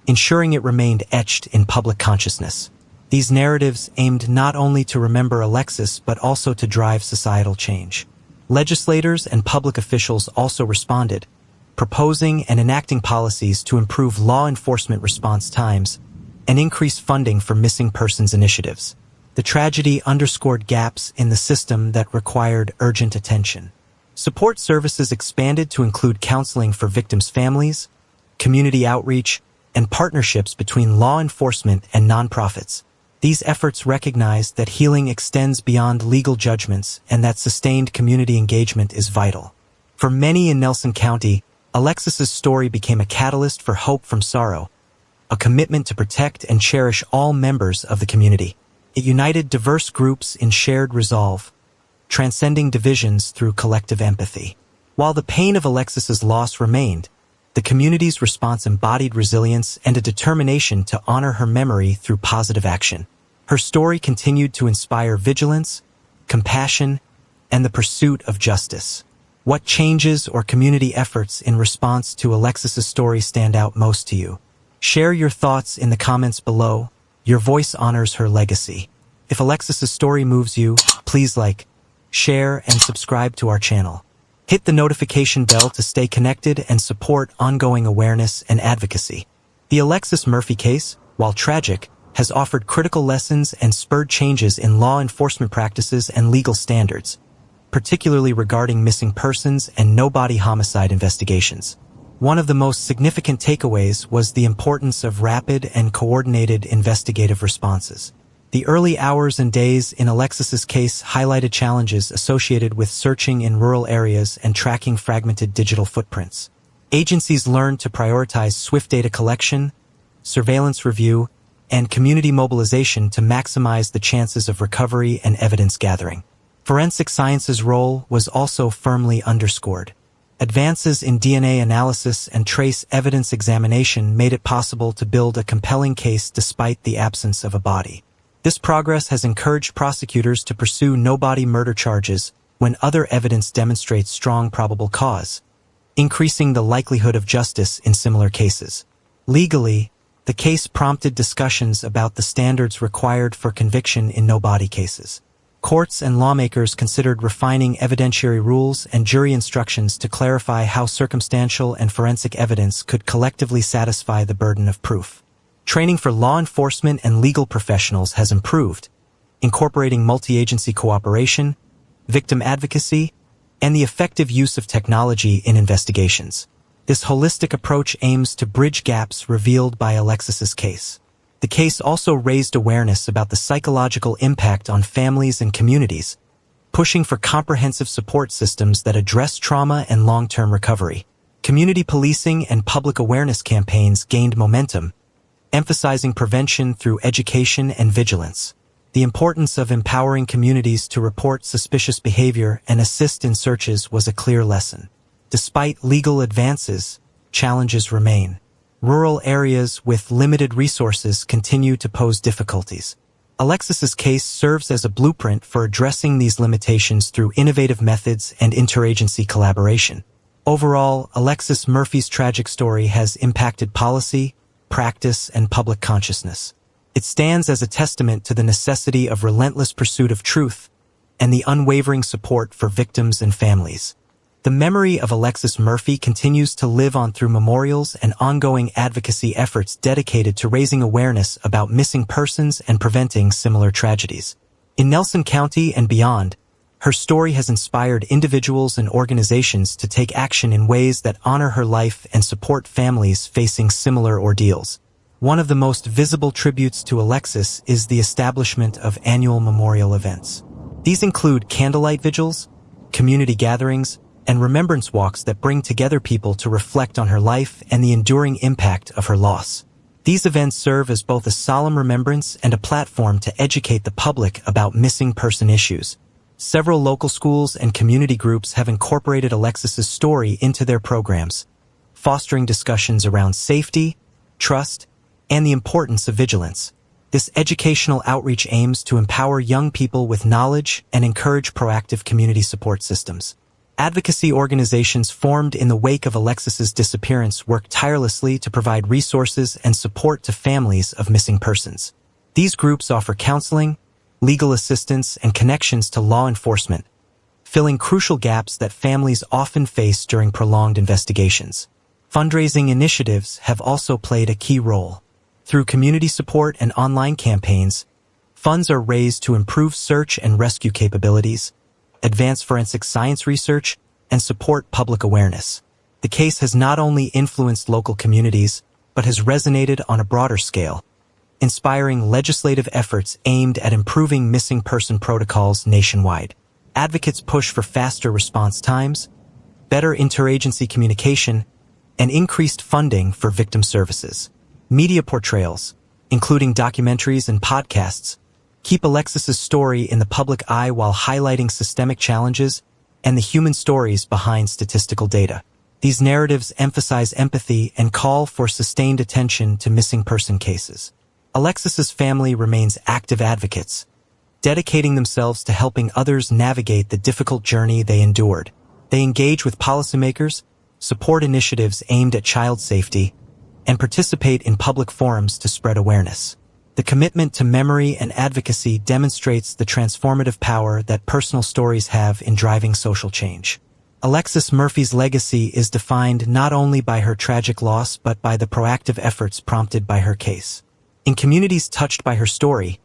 ensuring it remained etched in public consciousness. These narratives aimed not only to remember Alexis but also to drive societal change. Legislators and public officials also responded, proposing and enacting policies to improve law enforcement response times and increase funding for missing persons initiatives. The tragedy underscored gaps in the system that required urgent attention. Support services expanded to include counseling for victims' families, community outreach, and partnerships between law enforcement and nonprofits. These efforts recognized that healing extends beyond legal judgments and that sustained community engagement is vital. For many in Nelson County, Alexis's story became a catalyst for hope from sorrow, a commitment to protect and cherish all members of the community. It united diverse groups in shared resolve, transcending divisions through collective empathy. While the pain of Alexis's loss remained, the community's response embodied resilience and a determination to honor her memory through positive action. Her story continued to inspire vigilance, compassion, and the pursuit of justice. What changes or community efforts in response to Alexis's story stand out most to you? Share your thoughts in the comments below. Your voice honors her legacy. If Alexis's story moves you, please like, share, and subscribe to our channel. Hit the notification bell to stay connected and support ongoing awareness and advocacy. The Alexis Murphy case, while tragic, has offered critical lessons and spurred changes in law enforcement practices and legal standards, particularly regarding missing persons and no-body homicide investigations. One of the most significant takeaways was the importance of rapid and coordinated investigative responses. The early hours and days in Alexis's case highlighted challenges associated with searching in rural areas and tracking fragmented digital footprints. Agencies learned to prioritize swift data collection, surveillance review, and community mobilization to maximize the chances of recovery and evidence gathering. Forensic science's role was also firmly underscored. Advances in DNA analysis and trace evidence examination made it possible to build a compelling case despite the absence of a body. This progress has encouraged prosecutors to pursue no-body murder charges when other evidence demonstrates strong probable cause, increasing the likelihood of justice in similar cases. Legally, the case prompted discussions about the standards required for conviction in no-body cases. Courts and lawmakers considered refining evidentiary rules and jury instructions to clarify how circumstantial and forensic evidence could collectively satisfy the burden of proof. Training for law enforcement and legal professionals has improved, incorporating multi-agency cooperation, victim advocacy, and the effective use of technology in investigations. This holistic approach aims to bridge gaps revealed by Alexis's case. The case also raised awareness about the psychological impact on families and communities, pushing for comprehensive support systems that address trauma and long-term recovery. Community policing and public awareness campaigns gained momentum, emphasizing prevention through education and vigilance. The importance of empowering communities to report suspicious behavior and assist in searches was a clear lesson. Despite legal advances, challenges remain. Rural areas with limited resources continue to pose difficulties. Alexis's case serves as a blueprint for addressing these limitations through innovative methods and interagency collaboration. Overall, Alexis Murphy's tragic story has impacted policy, practice, and public consciousness. It stands as a testament to the necessity of relentless pursuit of truth and the unwavering support for victims and families. The memory of Alexis Murphy continues to live on through memorials and ongoing advocacy efforts dedicated to raising awareness about missing persons and preventing similar tragedies. In Nelson County and beyond, her story has inspired individuals and organizations to take action in ways that honor her life and support families facing similar ordeals. One of the most visible tributes to Alexis is the establishment of annual memorial events. These include candlelight vigils, community gatherings, and remembrance walks that bring together people to reflect on her life and the enduring impact of her loss. These events serve as both a solemn remembrance and a platform to educate the public about missing person issues. Several local schools and community groups have incorporated Alexis's story into their programs, fostering discussions around safety, trust, and the importance of vigilance. This educational outreach aims to empower young people with knowledge and encourage proactive community support systems. Advocacy organizations formed in the wake of Alexis's disappearance work tirelessly to provide resources and support to families of missing persons. These groups offer counseling, legal assistance, and connections to law enforcement, filling crucial gaps that families often face during prolonged investigations. Fundraising initiatives have also played a key role. Through community support and online campaigns, funds are raised to improve search and rescue capabilities, advance forensic science research, and support public awareness. The case has not only influenced local communities, but has resonated on a broader scale, inspiring legislative efforts aimed at improving missing person protocols nationwide. Advocates push for faster response times, better interagency communication, and increased funding for victim services. Media portrayals, including documentaries and podcasts, keep Alexis's story in the public eye while highlighting systemic challenges and the human stories behind statistical data. These narratives emphasize empathy and call for sustained attention to missing person cases. Alexis's family remains active advocates, dedicating themselves to helping others navigate the difficult journey they endured. They engage with policymakers, support initiatives aimed at child safety, and participate in public forums to spread awareness. The commitment to memory and advocacy demonstrates the transformative power that personal stories have in driving social change. Alexis Murphy's legacy is defined not only by her tragic loss but by the proactive efforts prompted by her case. In communities touched by her story,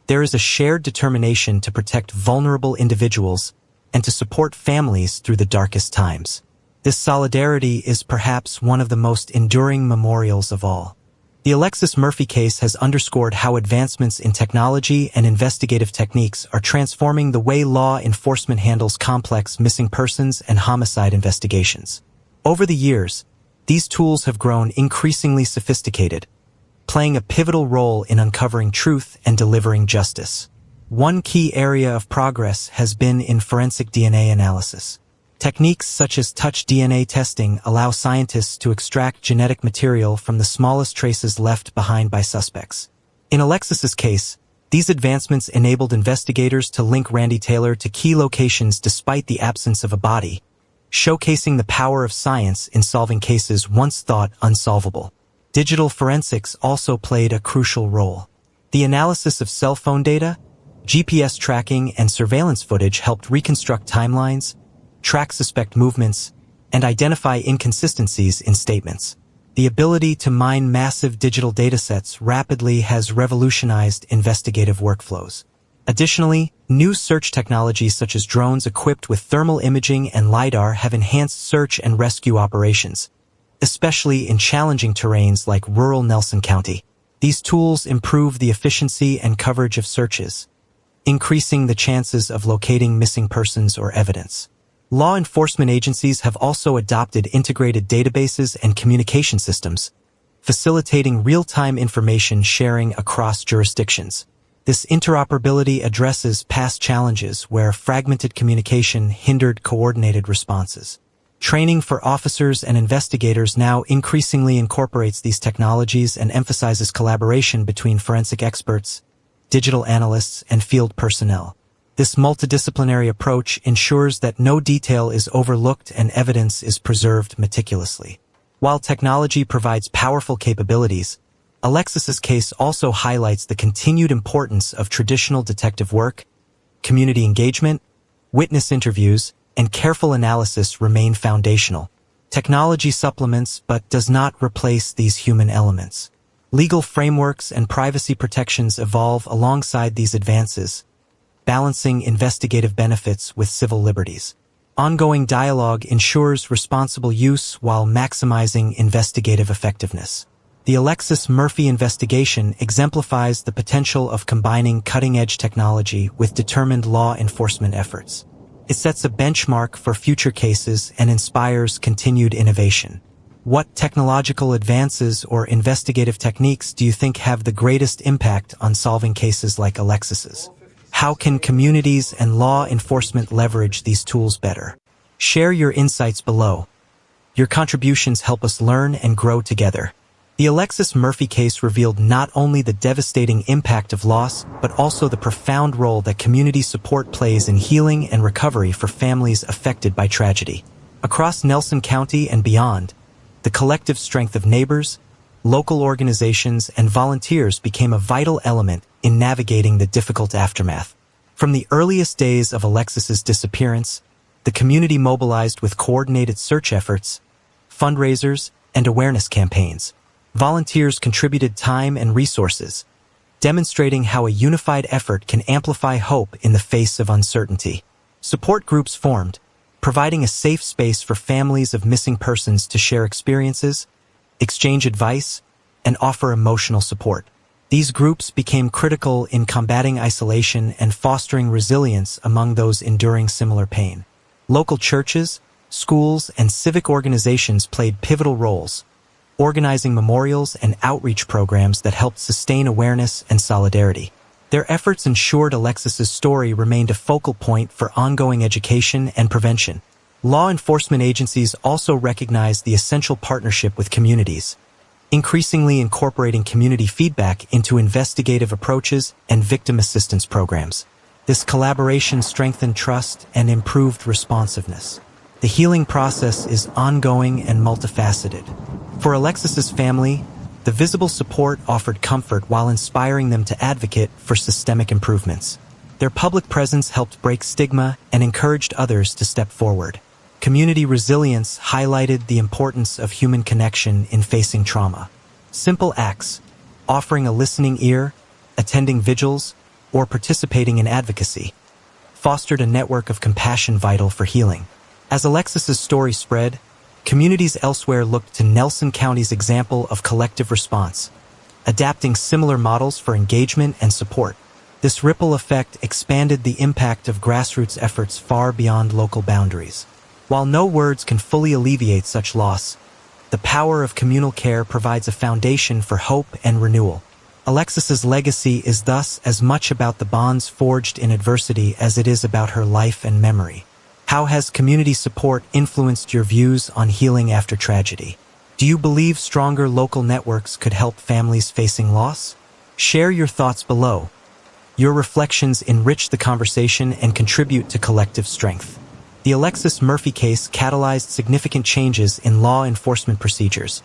there is a shared determination to protect vulnerable individuals and to support families through the darkest times. This solidarity is perhaps one of the most enduring memorials of all. The Alexis Murphy case has underscored how advancements in technology and investigative techniques are transforming the way law enforcement handles complex missing persons and homicide investigations. Over the years, these tools have grown increasingly sophisticated, playing a pivotal role in uncovering truth and delivering justice. One key area of progress has been in forensic DNA analysis. Techniques such as touch DNA testing allow scientists to extract genetic material from the smallest traces left behind by suspects. In Alexis's case, these advancements enabled investigators to link Randy Taylor to key locations despite the absence of a body, showcasing the power of science in solving cases once thought unsolvable. Digital forensics also played a crucial role. The analysis of cell phone data, GPS tracking, and surveillance footage helped reconstruct timelines, track suspect movements, and identify inconsistencies in statements. The ability to mine massive digital datasets rapidly has revolutionized investigative workflows. Additionally, new search technologies such as drones equipped with thermal imaging and LiDAR have enhanced search and rescue operations, especially in challenging terrains like rural Nelson County. These tools improve the efficiency and coverage of searches, increasing the chances of locating missing persons or evidence. Law enforcement agencies have also adopted integrated databases and communication systems, facilitating real-time information sharing across jurisdictions. This interoperability addresses past challenges where fragmented communication hindered coordinated responses. Training for officers and investigators now increasingly incorporates these technologies and emphasizes collaboration between forensic experts, digital analysts, and field personnel. This multidisciplinary approach ensures that no detail is overlooked and evidence is preserved meticulously. While technology provides powerful capabilities, Alexis's case also highlights the continued importance of traditional detective work. Community engagement, witness interviews, and careful analysis remain foundational. Technology supplements but does not replace these human elements. Legal frameworks and privacy protections evolve alongside these advances, balancing investigative benefits with civil liberties. Ongoing dialogue ensures responsible use while maximizing investigative effectiveness. The Alexis Murphy investigation exemplifies the potential of combining cutting-edge technology with determined law enforcement efforts. It sets a benchmark for future cases and inspires continued innovation. What technological advances or investigative techniques do you think have the greatest impact on solving cases like Alexis's? How can communities and law enforcement leverage these tools better? Share your insights below. Your contributions help us learn and grow together. The Alexis Murphy case revealed not only the devastating impact of loss, but also the profound role that community support plays in healing and recovery for families affected by tragedy. Across Nelson County and beyond, the collective strength of neighbors, local organizations, and volunteers became a vital element in navigating the difficult aftermath. From the earliest days of Alexis's disappearance, the community mobilized with coordinated search efforts, fundraisers, and awareness campaigns. Volunteers contributed time and resources, demonstrating how a unified effort can amplify hope in the face of uncertainty. Support groups formed, providing a safe space for families of missing persons to share experiences, exchange advice, and offer emotional support. These groups became critical in combating isolation and fostering resilience among those enduring similar pain. Local churches, schools, and civic organizations played pivotal roles, organizing memorials and outreach programs that helped sustain awareness and solidarity. Their efforts ensured Alexis's story remained a focal point for ongoing education and prevention. Law enforcement agencies also recognized the essential partnership with communities, increasingly incorporating community feedback into investigative approaches and victim assistance programs. This collaboration strengthened trust and improved responsiveness. The healing process is ongoing and multifaceted. For Alexis's family, the visible support offered comfort while inspiring them to advocate for systemic improvements. Their public presence helped break stigma and encouraged others to step forward. Community resilience highlighted the importance of human connection in facing trauma. Simple acts, offering a listening ear, attending vigils, or participating in advocacy, fostered a network of compassion vital for healing. As Alexis's story spread, communities elsewhere looked to Nelson County's example of collective response, adapting similar models for engagement and support. This ripple effect expanded the impact of grassroots efforts far beyond local boundaries. While no words can fully alleviate such loss, the power of communal care provides a foundation for hope and renewal. Alexis's legacy is thus as much about the bonds forged in adversity as it is about her life and memory. How has community support influenced your views on healing after tragedy? Do you believe stronger local networks could help families facing loss? Share your thoughts below. Your reflections enrich the conversation and contribute to collective strength. The Alexis Murphy case catalyzed significant changes in law enforcement procedures,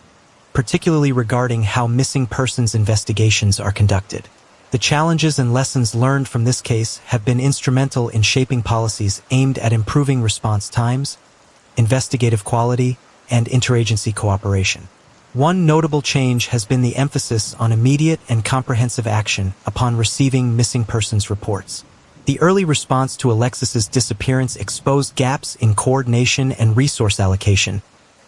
particularly regarding how missing persons investigations are conducted. The challenges and lessons learned from this case have been instrumental in shaping policies aimed at improving response times, investigative quality, and interagency cooperation. One notable change has been the emphasis on immediate and comprehensive action upon receiving missing persons reports. The early response to Alexis's disappearance exposed gaps in coordination and resource allocation,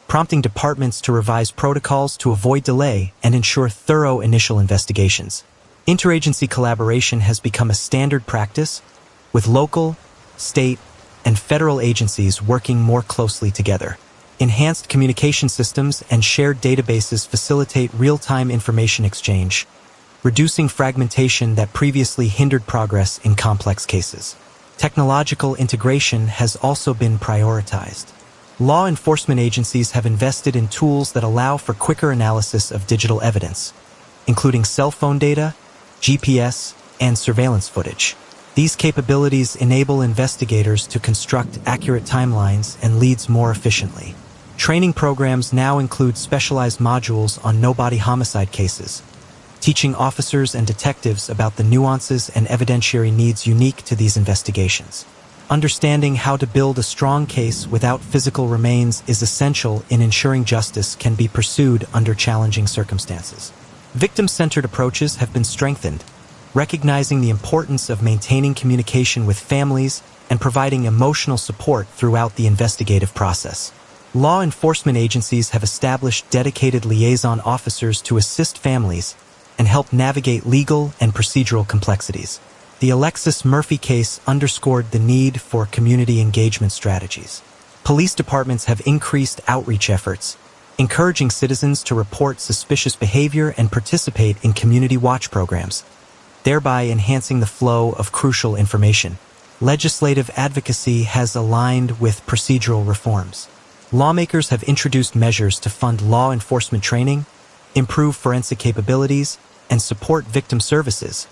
prompting departments to revise protocols to avoid delay and ensure thorough initial investigations. Interagency collaboration has become a standard practice, with local, state, and federal agencies working more closely together. Enhanced communication systems and shared databases facilitate real-time information exchange, reducing fragmentation that previously hindered progress in complex cases. Technological integration has also been prioritized. Law enforcement agencies have invested in tools that allow for quicker analysis of digital evidence, including cell phone data, GPS, and surveillance footage. These capabilities enable investigators to construct accurate timelines and leads more efficiently. Training programs now include specialized modules on no-body homicide cases, teaching officers and detectives about the nuances and evidentiary needs unique to these investigations. Understanding how to build a strong case without physical remains is essential in ensuring justice can be pursued under challenging circumstances. Victim-centered approaches have been strengthened, recognizing the importance of maintaining communication with families and providing emotional support throughout the investigative process. Law enforcement agencies have established dedicated liaison officers to assist families and help navigate legal and procedural complexities. The Alexis Murphy case underscored the need for community engagement strategies. Police departments have increased outreach efforts, encouraging citizens to report suspicious behavior and participate in community watch programs, thereby enhancing the flow of crucial information. Legislative advocacy has aligned with procedural reforms. Lawmakers have introduced measures to fund law enforcement training, improve forensic capabilities, and support victim services,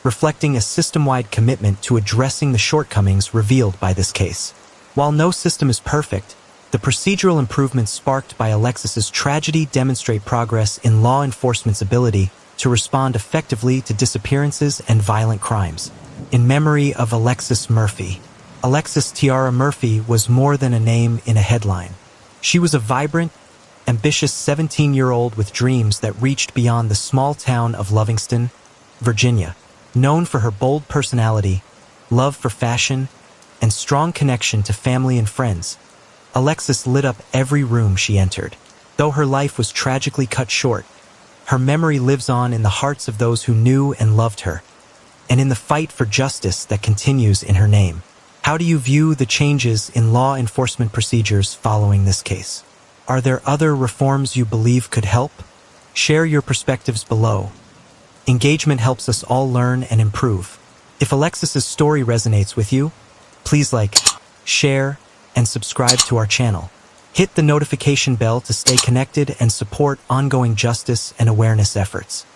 reflecting a system-wide commitment to addressing the shortcomings revealed by this case. While no system is perfect, the procedural improvements sparked by Alexis's tragedy demonstrate progress in law enforcement's ability to respond effectively to disappearances and violent crimes. In memory of Alexis Murphy, Alexis Tiara Murphy was more than a name in a headline. She was a vibrant, ambitious 17-year-old with dreams that reached beyond the small town of Lovingston, Virginia. Known for her bold personality, love for fashion, and strong connection to family and friends, Alexis lit up every room she entered. Though her life was tragically cut short, her memory lives on in the hearts of those who knew and loved her, and in the fight for justice that continues in her name. How do you view the changes in law enforcement procedures following this case? Are there other reforms you believe could help? Share your perspectives below. Engagement helps us all learn and improve. If Alexis's story resonates with you, please like, share, and subscribe to our channel. Hit the notification bell to stay connected and support ongoing justice and awareness efforts.